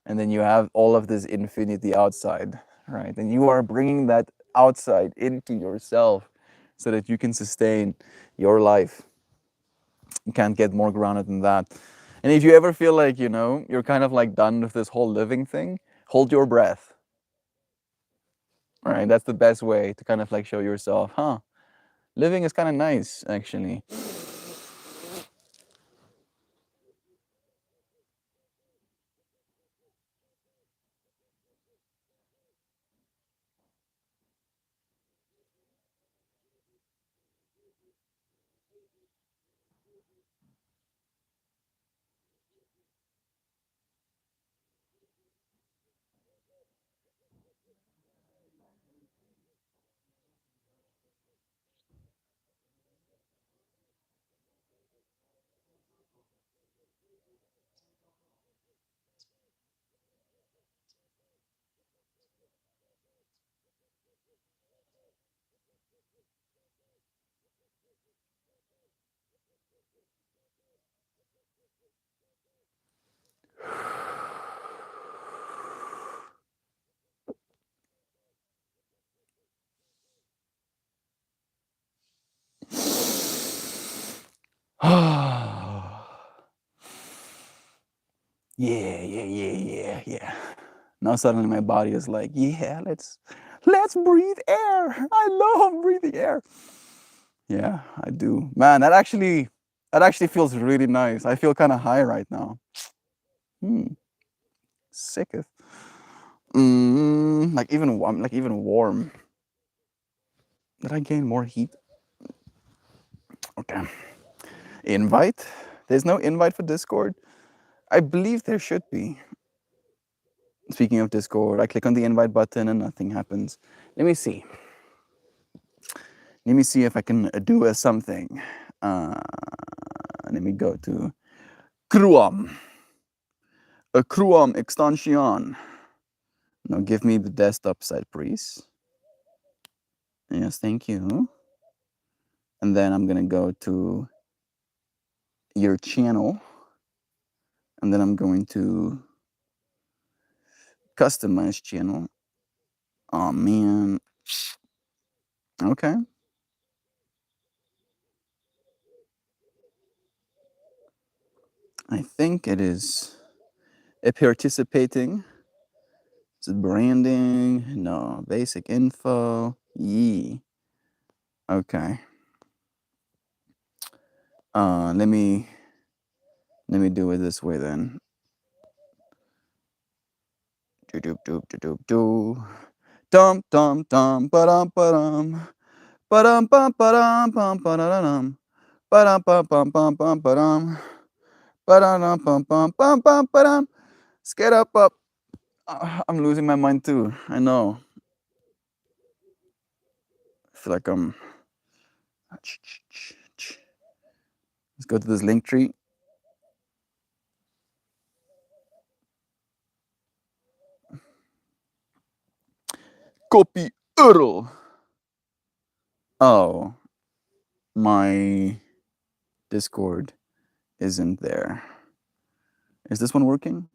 and then you have all of this infinity outside, right? And you are bringing that outside into yourself so that you can sustain your life. You can't get more grounded than that. And if you ever feel like, you're kind of like done with this whole living thing, hold your breath. Right? That's the best way to kind of like show yourself, living is kind of nice, actually. Yeah. Now suddenly my body is like, yeah, let's breathe air. I love breathing air. Yeah, I do. Man, that actually feels really nice. I feel kind of high right now. Hmm, sicketh. Like even warm. Did I gain more heat? Okay. Invite? There's no invite for Discord? I believe there should be. Speaking of Discord, I click on the invite button and nothing happens. Let me see. Let me see if I can do something. Let me go to Chrome. A Chrome extension. Now give me the desktop side, please. Yes, thank you. And then I'm gonna go to your channel. And then I'm going to customize channel. Oh man. Okay. I think it is participating. Is it branding? No. Basic info. Yee. Okay. Let me do it this way then. Do do do do do do. Dum dum dum ba-dum ba-dum. Ba-dum bum ba-dum bum ba-da-dum. Ba-dum bum bum bum bum ba-dum. Ba-dum bum bum bum bum ba-dum. Skate up. I'm losing my mind too. I know. I feel like I'm. Let's go to this link tree. Copy URL. Oh, my Discord isn't there. Is this one working?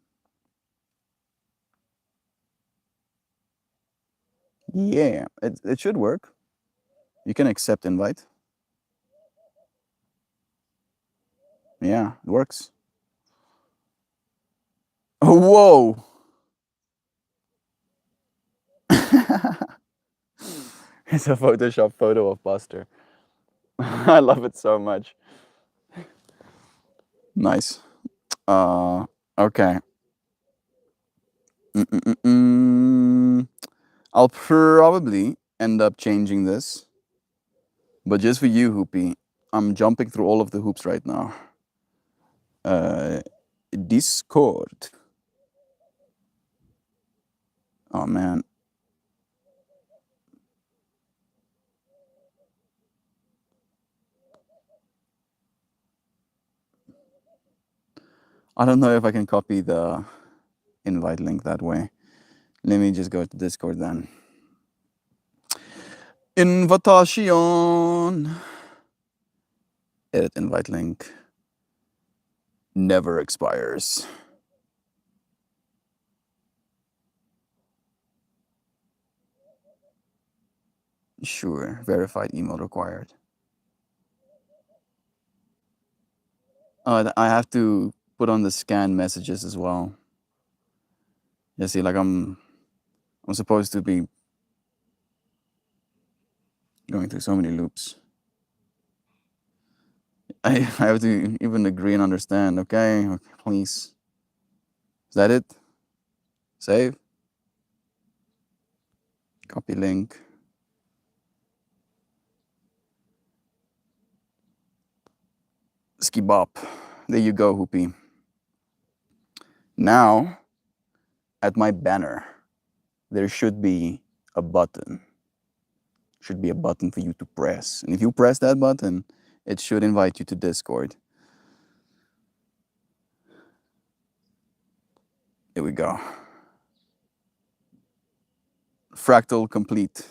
Yeah, it should work. You can accept invite. Yeah, it works. Whoa! It's a Photoshop photo of Buster. I love it so much. Nice. Okay. I'll probably end up changing this, but just for you, Hoopy, I'm jumping through all of the hoops right now. Discord. Oh man. I don't know if I can copy the invite link that way. Let me just go to Discord then. Invitation. Edit invite link. Never expires. Sure, verified email required. I have to put on the scan messages as well. You see, like I'm supposed to be going through so many loops. I have to even agree and understand. Okay, please. Is that it? Save. Copy link. Skibop. There you go, Hoopy. Now, at my banner, there should be a button. Should be a button for you to press. And if you press that button, it should invite you to Discord. Here we go. Fractal complete.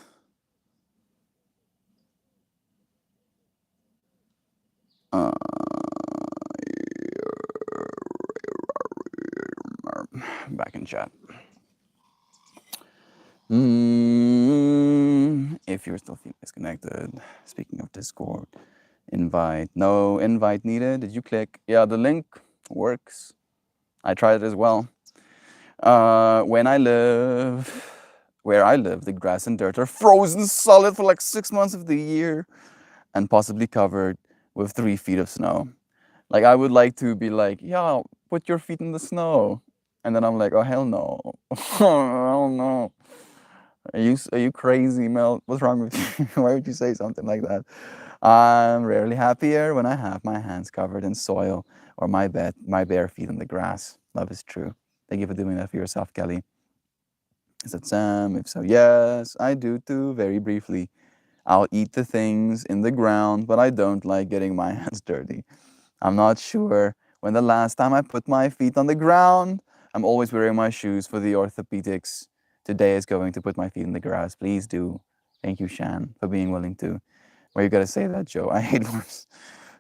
Back in chat. If you're still feeling disconnected, speaking of Discord, invite. No invite needed. Did you click? Yeah, the link works. I tried it as well. Where I live, the grass and dirt are frozen solid for like 6 months of the year and possibly covered with 3 feet of snow. Like, I would like to be like, yeah, put your feet in the snow. And then I'm like, oh, hell no. Hell no. Are you crazy, Mel? What's wrong with you? Why would you say something like that? I'm rarely happier when I have my hands covered in soil or my bare feet in the grass. Love is true. Thank you for doing that for yourself, Kelly. Is that Sam? If so, yes, I do too, very briefly. I'll eat the things in the ground, but I don't like getting my hands dirty. I'm not sure when the last time I put my feet on the ground. I'm always wearing my shoes for the orthopedics. Today is going to put my feet in the grass. Please do. Thank you, Shan, for being willing to. Why you gotta say that, Joe? I hate words.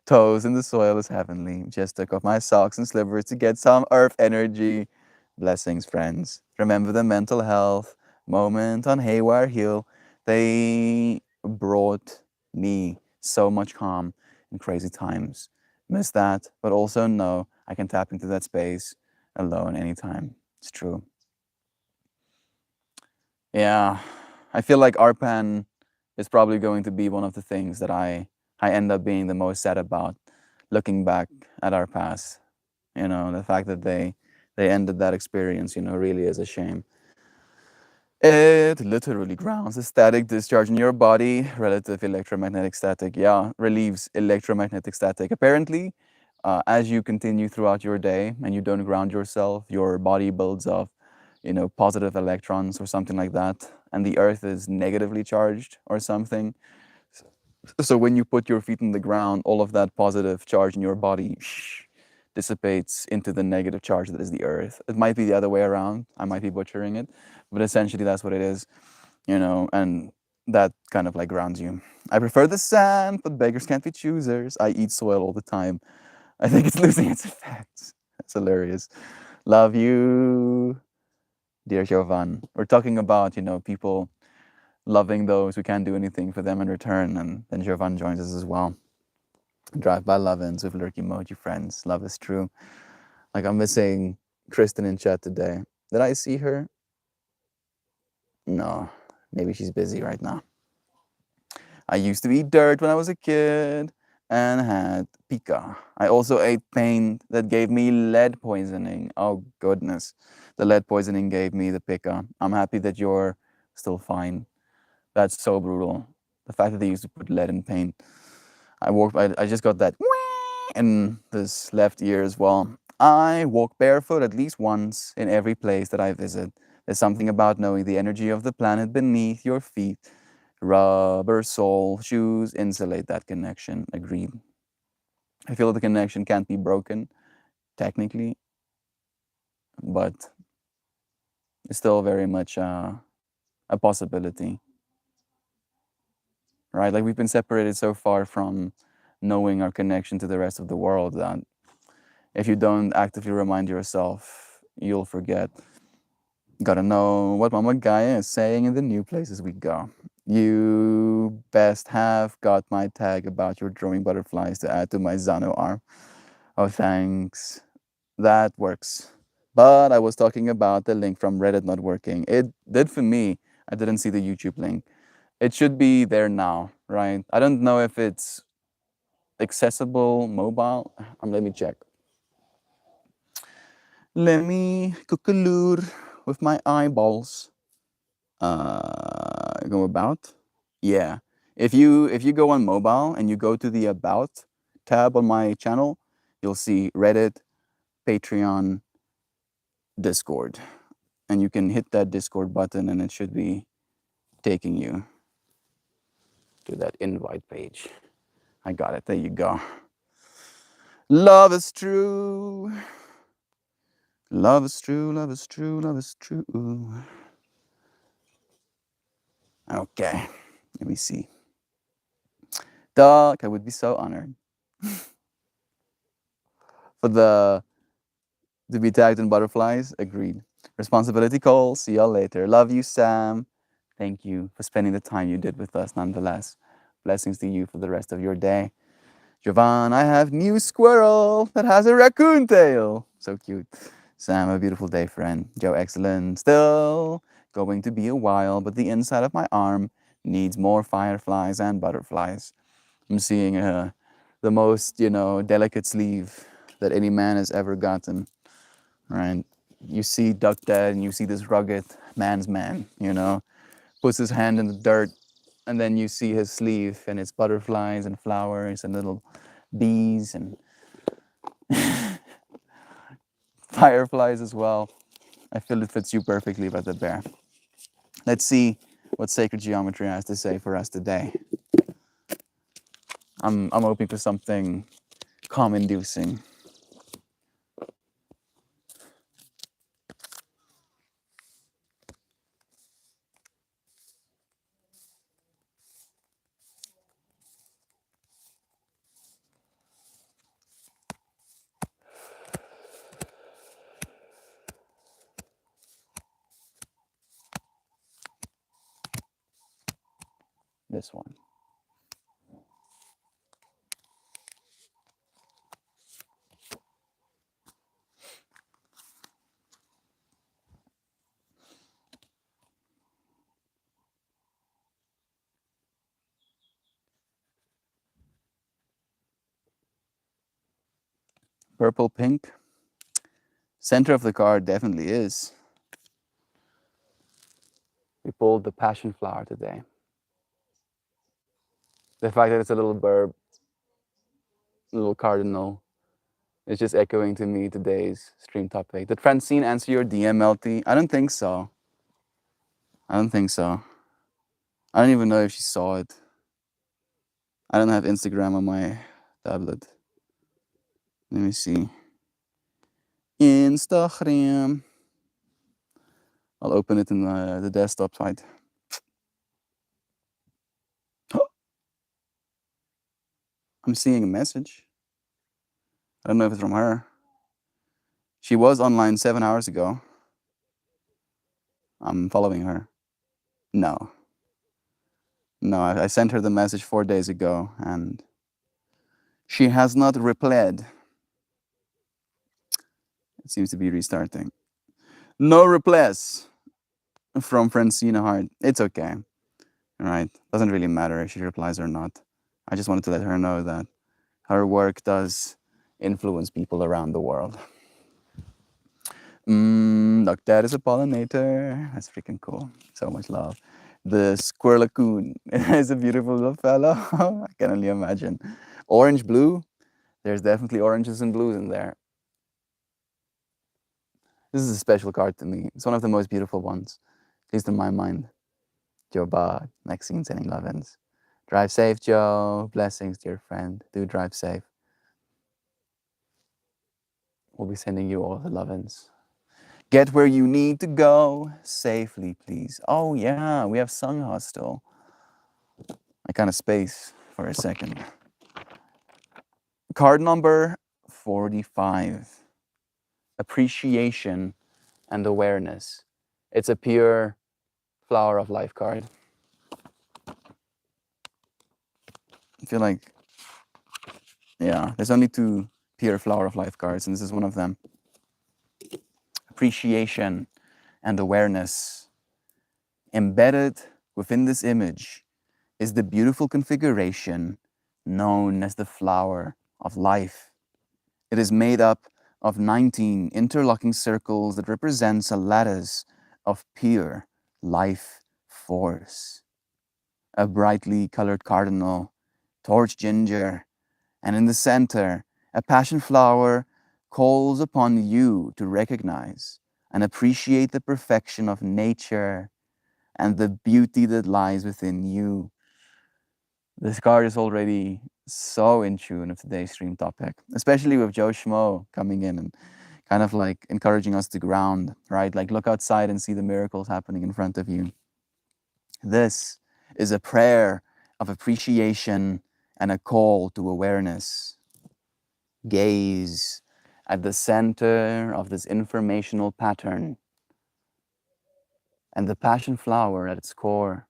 Toes in the soil is heavenly. Just took off my socks and slippers to get some earth energy. Blessings, friends. Remember the mental health moment on Haywire Hill. They brought me so much calm in crazy times. Miss that, but also know I can tap into that space alone anytime. It's true. Yeah, I feel like Arpan is probably going to be one of the things that I end up being the most sad about, looking back at our past. You know, the fact that they ended that experience, you know, really is a shame. It literally grounds the static discharge in your body, relative electromagnetic static. Yeah, relieves electromagnetic static. Apparently, as you continue throughout your day and you don't ground yourself, your body builds up, you know, positive electrons or something like that, and the earth is negatively charged or something. So when you put your feet in the ground, all of that positive charge in your body dissipates into the negative charge that is the earth. It might be the other way around. I might be butchering it, but essentially that's what it is, you know, and that kind of like grounds you. I prefer the sand, but beggars can't be choosers. I eat soil all the time. I think it's losing its effects. That's hilarious. Love you, dear Jovan. We're talking about, you know, people loving those who can't do anything for them in return, and then Jovan joins us as well. Drive by Lovins with lurk emoji friends. Love is true. Like, I'm missing Kristen in chat today. Did I see her? No. Maybe she's busy right now. I used to eat dirt when I was a kid and had pica. I also ate paint that gave me lead poisoning. Oh, goodness. The lead poisoning gave me the pica. I'm happy that you're still fine. That's so brutal. The fact that they used to put lead in paint. I just got that in this left ear as well. I walk barefoot at least once in every place that I visit. There's something about knowing the energy of the planet beneath your feet. Rubber sole shoes insulate that connection. Agreed. I feel the connection can't be broken, technically, but it's still very much a possibility, right? Like, we've been separated so far from knowing our connection to the rest of the world that if you don't actively remind yourself, you'll forget. Gotta know what Mama Gaia is saying in the new places we go. You best have got my tag about your drawing butterflies to add to my Zano arm. Oh, thanks. That works. But I was talking about the link from Reddit not working. It did for me. I didn't see the YouTube link. It should be there now, right? I don't know if it's accessible mobile. Let me check. Let me cook a lure with my eyeballs. Go about. Yeah. If you go on mobile and you go to the about tab on my channel, you'll see Reddit, Patreon, Discord. And you can hit that Discord button and it should be taking you to that invite page. I got it. There you go. Love is true. Love is true. Love is true. Love is true. Okay. Let me see. Doc, I would be so honored for the to be tagged in butterflies. Agreed. Responsibility Cole. See y'all later. Love you, Sam. Thank you for spending the time you did with us nonetheless. Blessings to you for the rest of your day. Jovan, I have new squirrel that has a raccoon tail. So cute. Sam, a beautiful day, friend. Joe, excellent. Still going to be a while, but the inside of my arm needs more fireflies and butterflies. I'm seeing the most, delicate sleeve that any man has ever gotten. Right? You see Duck Dad and you see this rugged man's man, puts his hand in the dirt, and then you see his sleeve and it's butterflies and flowers and little bees and fireflies as well. I feel it fits you perfectly, Brother Bear. Let's see what sacred geometry has to say for us today. I'm hoping for something calm-inducing. This one. Purple, pink. Center of the card definitely is. We pulled the passion flower today. The fact that it's a little bird, little cardinal, is just echoing to me today's stream topic. Did Francine answer your DM, LT? I don't think so. I don't even know if she saw it. I don't have Instagram on my tablet. Let me see. Instagram. I'll open it in the desktop side. I'm seeing a message. I don't know if it's from her. She was online 7 hours ago. I'm following her. No. No, I sent her the message 4 days ago and she has not replied. It seems to be restarting. No replies from Francina Hart. It's okay. All right. Doesn't really matter if she replies or not. I just wanted to let her know that her work does influence people around the world. Look, Dad is a pollinator. That's freaking cool. So much love. The squirrelacoon is a beautiful little fellow. I can only imagine. Orange, blue. There's definitely oranges and blues in there. This is a special card to me. It's one of the most beautiful ones, at least in my mind. Joe Bard, Maxine sending love-ins. Drive safe, Joe. Blessings, dear friend. Do drive safe. We'll be sending you all the love-ins. Get where you need to go safely, please. Oh, yeah, we have Sung Hostel. I kind of space for a second. Card number 45. Appreciation and awareness. It's a pure flower of life card. I feel like, yeah, there's only 2 pure flower of life cards, and this is one of them. Appreciation and awareness. Embedded within this image is the beautiful configuration known as the flower of life. It is made up of 19 interlocking circles that represents a lattice of pure life force. A brightly colored cardinal, torch ginger, And in the center, a passion flower calls upon you to recognize and appreciate the perfection of nature and the beauty that lies within you. This card is already so in tune with today's stream topic, especially with Joe Schmo coming in and kind of like encouraging us to ground, right? Like look outside and see the miracles happening in front of you. This is a prayer of appreciation and a call to awareness. Gaze at the center of this informational pattern and the passion flower at its core.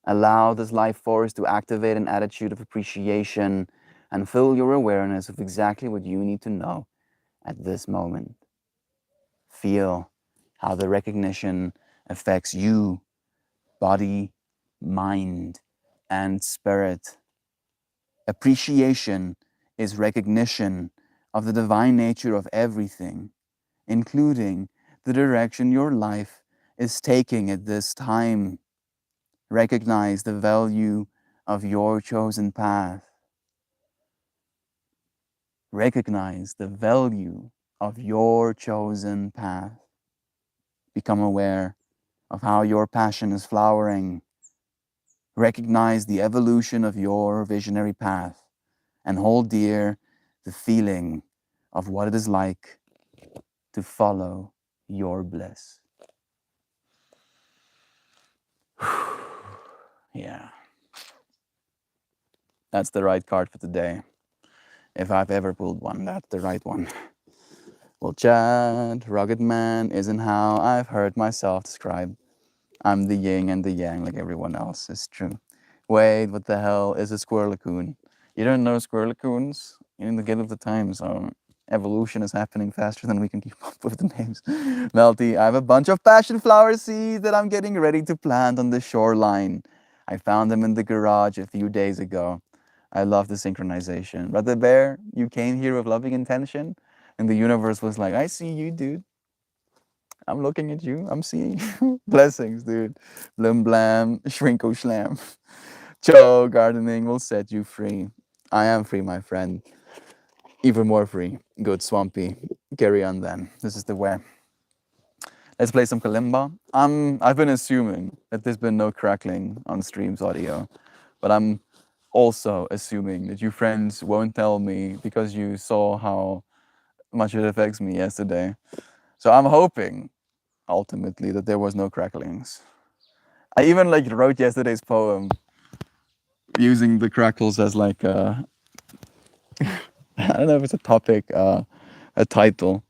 Allow this life force to activate an attitude of appreciation and fill your awareness with exactly what you need to know at this moment. Feel how the recognition affects you, body, mind, and spirit. Appreciation is recognition of the divine nature of everything, including the direction your life is taking at this time. Recognize the value of your chosen path. Recognize the value of your chosen path. Become aware of how your passion is flowering. Recognize the evolution of your visionary path and hold dear the feeling of what it is like to follow your bliss. Yeah. That's the right card for today. If I've ever pulled one, that's the right one. Well, Chad, rugged man isn't how I've heard myself described. I'm the yin and the yang like everyone else. It's true. Wait, what the hell is a squirrelicoon? You don't know squirrelicoons? You're in the gate of the times. Evolution is happening faster than we can keep up with the names. Melty, I have a bunch of passion flower seeds that I'm getting ready to plant on the shoreline. I found them in the garage a few days ago. I love the synchronization. Brother Bear, you came here with loving intention, and the universe was like, I see you, dude. I'm looking at you. I'm seeing you. Blessings, dude. Blim blam, shrinko shlam. Cho, gardening will set you free. I am free, my friend. Even more free. Good, Swampy. Carry on then. This is the way. Let's play some kalimba. I've been assuming that there's been no crackling on stream's audio, but I'm also assuming that you friends won't tell me because you saw how much it affects me yesterday. So I'm hoping, ultimately, that there was no cracklings. I even like wrote yesterday's poem using the crackles as like a, I don't know if it's a topic, a title.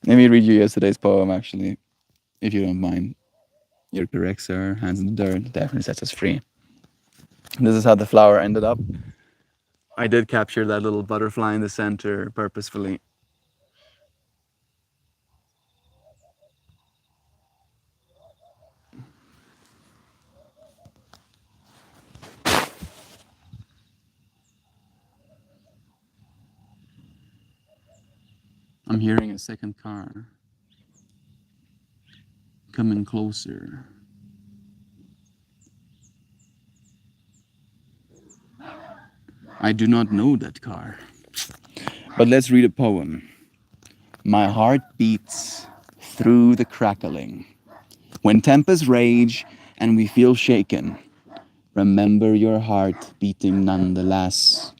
Let me read you yesterday's poem, actually, if you don't mind. You're correct, sir. Hands in the dirt definitely sets us free. This is how the flower ended up. I did capture that little butterfly in the center purposefully. I'm hearing a second car coming closer. I do not know that car. But let's read a poem. My heart beats through the crackling. When tempests rage and we feel shaken, remember your heart beating nonetheless.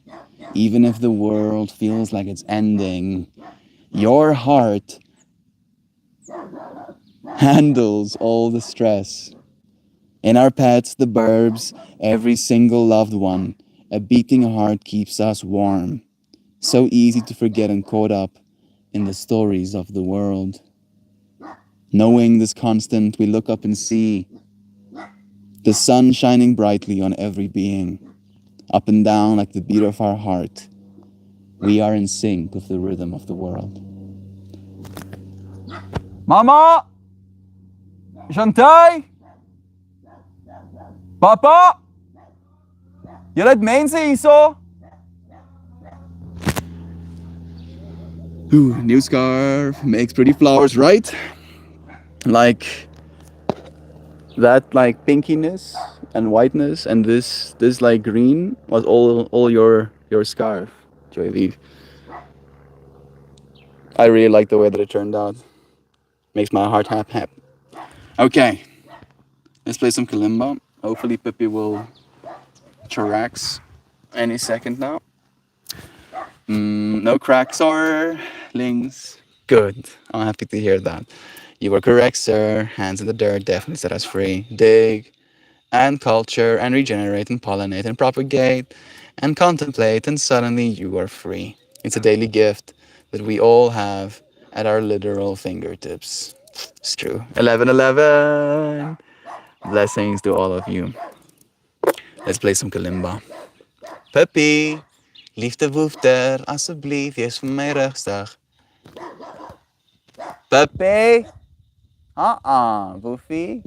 Even if the world feels like it's ending, your heart handles all the stress. In our pets, the burbs, every single loved one, a beating heart keeps us warm. So easy to forget and caught up in the stories of the world. Knowing this constant, we look up and see the sun shining brightly on every being. Up and down like the beat of our heart, we are in sync with the rhythm of the world. Mama! Shantai! Papa! Je laat mensen hier zo? Ooh, new scarf makes pretty flowers, right? Like that, like pinkiness and whiteness, and this like green was all your your scarf, Joy Lee. I really like the way that it turned out. Makes my heart hap. Okay, let's play some kalimba. Hopefully Pippi will chillax any second now. No cracks or lings. Good. I'm happy to hear that. You were correct, sir. Hands in the dirt definitely set us free. Dig and culture and regenerate and pollinate and propagate and contemplate, and suddenly you are free. It's a daily gift that we all have at our literal fingertips. It's true. 1111. Blessings to all of you. Let's play some kalimba. Puppy, liefde woefter, alsjeblieft, wees voor mij rustig. Puppy? Woefie.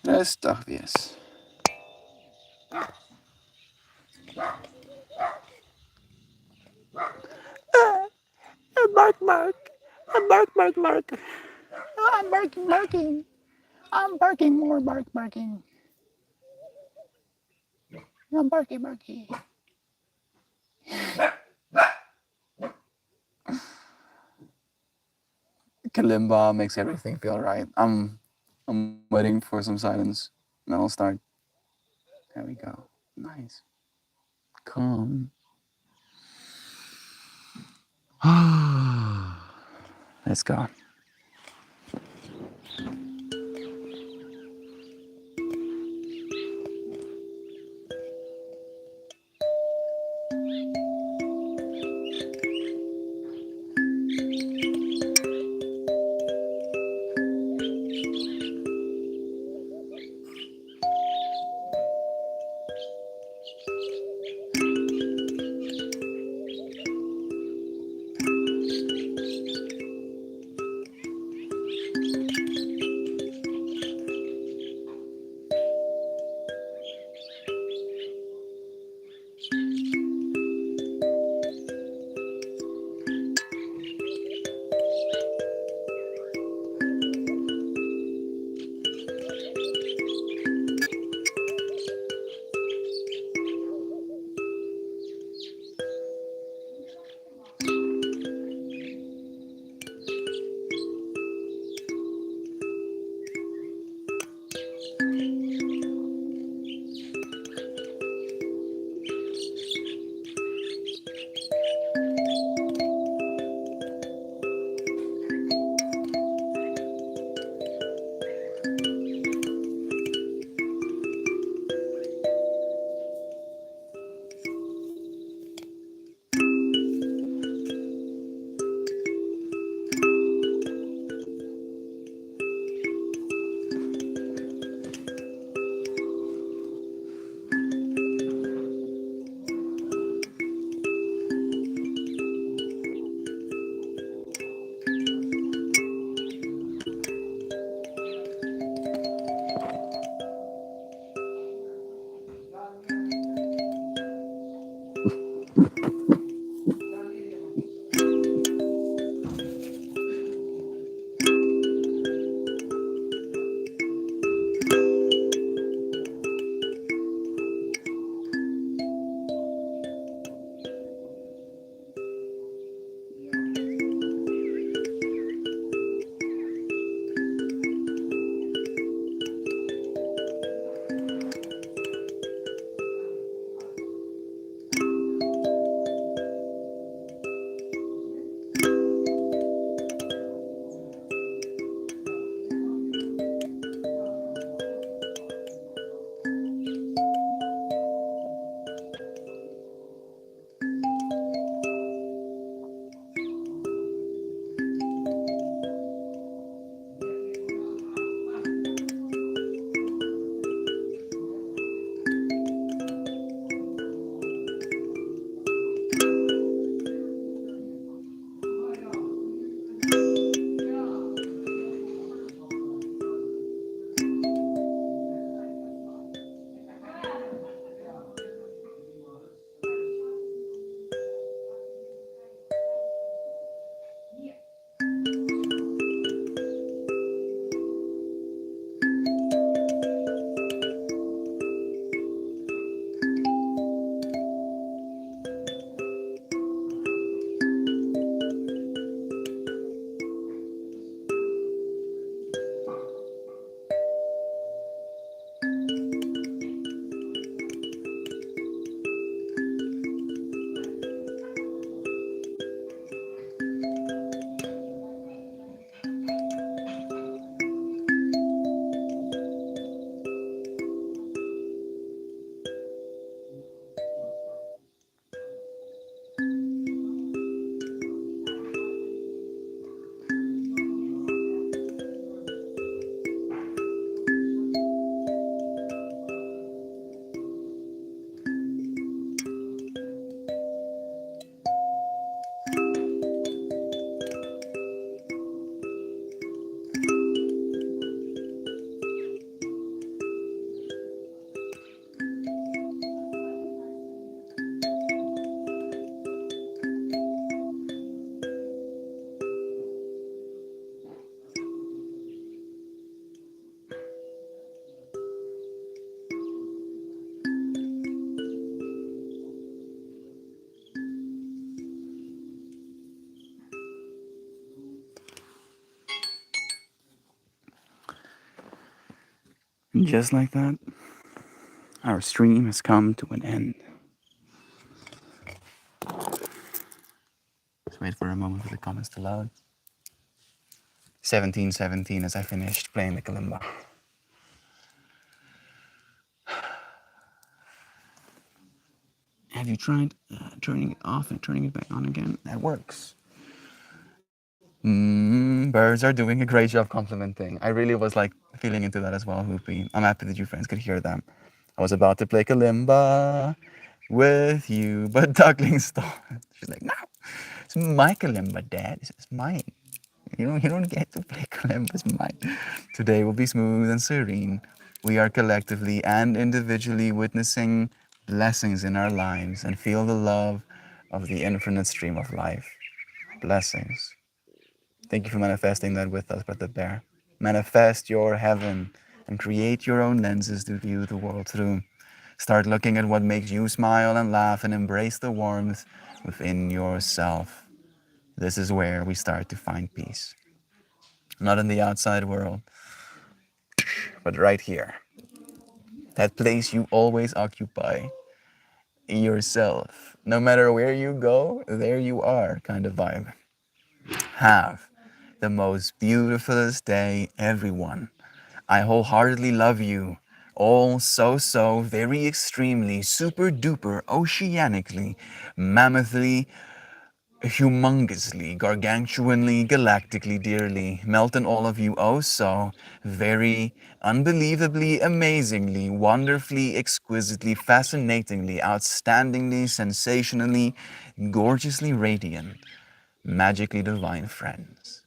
Rustig wees. Mark, Mark. Mark, Mark, Mark. I'm barking. I'm barking more, barking. I'm barking. Kalimba makes everything feel right. I'm waiting for some silence. Then I'll start. There we go. Nice. Calm. Let's go. And just like that, our stream has come to an end. Just wait for a moment for the comments to load. 17:17 as I finished playing the kalimba. Have you tried turning it off and turning it back on again? That works. Birds are doing a great job complimenting. I really was like feeling into that as well, Hoopy. I'm happy that you friends could hear them. I was about to play kalimba with you, but Duckling stopped. She's like, no, it's my kalimba, Dad. It's mine. You don't get to play kalimba. It's mine. Today will be smooth and serene. We are collectively and individually witnessing blessings in our lives and feel the love of the infinite stream of life. Blessings. Thank you for manifesting that with us, Brother Bear. Manifest your heaven and create your own lenses to view the world through. Start looking at what makes you smile and laugh and embrace the warmth within yourself. This is where we start to find peace. Not in the outside world, but right here. That place you always occupy, yourself. No matter where you go, there you are kind of vibe. Have the most beautifulest day, everyone. I wholeheartedly love you. All so, very extremely, super duper, oceanically, mammothly, humongously, gargantuanly, galactically, dearly. Melt in all of you, oh so, very, unbelievably, amazingly, wonderfully, exquisitely, fascinatingly, outstandingly, sensationally, gorgeously radiant, magically divine friends.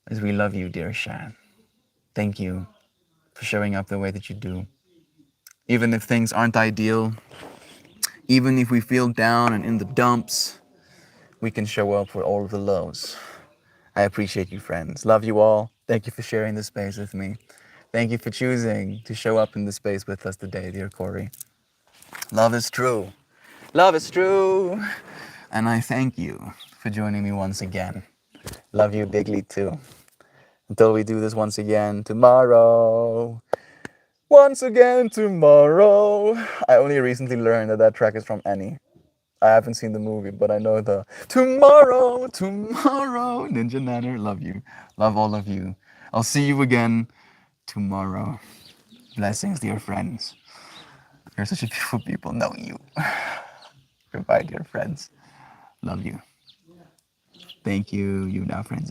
As we love you, dear Shan. Thank you for showing up the way that you do. Even if things aren't ideal, even if we feel down and in the dumps, we can show up for all of the lows. I appreciate you, friends. Love you all. Thank you for sharing this space with me. Thank you for choosing to show up in the space with us today, dear Corey. Love is true. Love is true. And I thank you for joining me once again. Love you bigly too. Until we do this once again tomorrow. Once again tomorrow. I only recently learned that that track is from Annie. I haven't seen the movie, but I know the tomorrow, Ninja Nanner. Love you. Love all of you. I'll see you again tomorrow. Blessings, dear friends. You're such a beautiful people. Know you. Goodbye, dear friends. Love you. Thank you. You now, friends.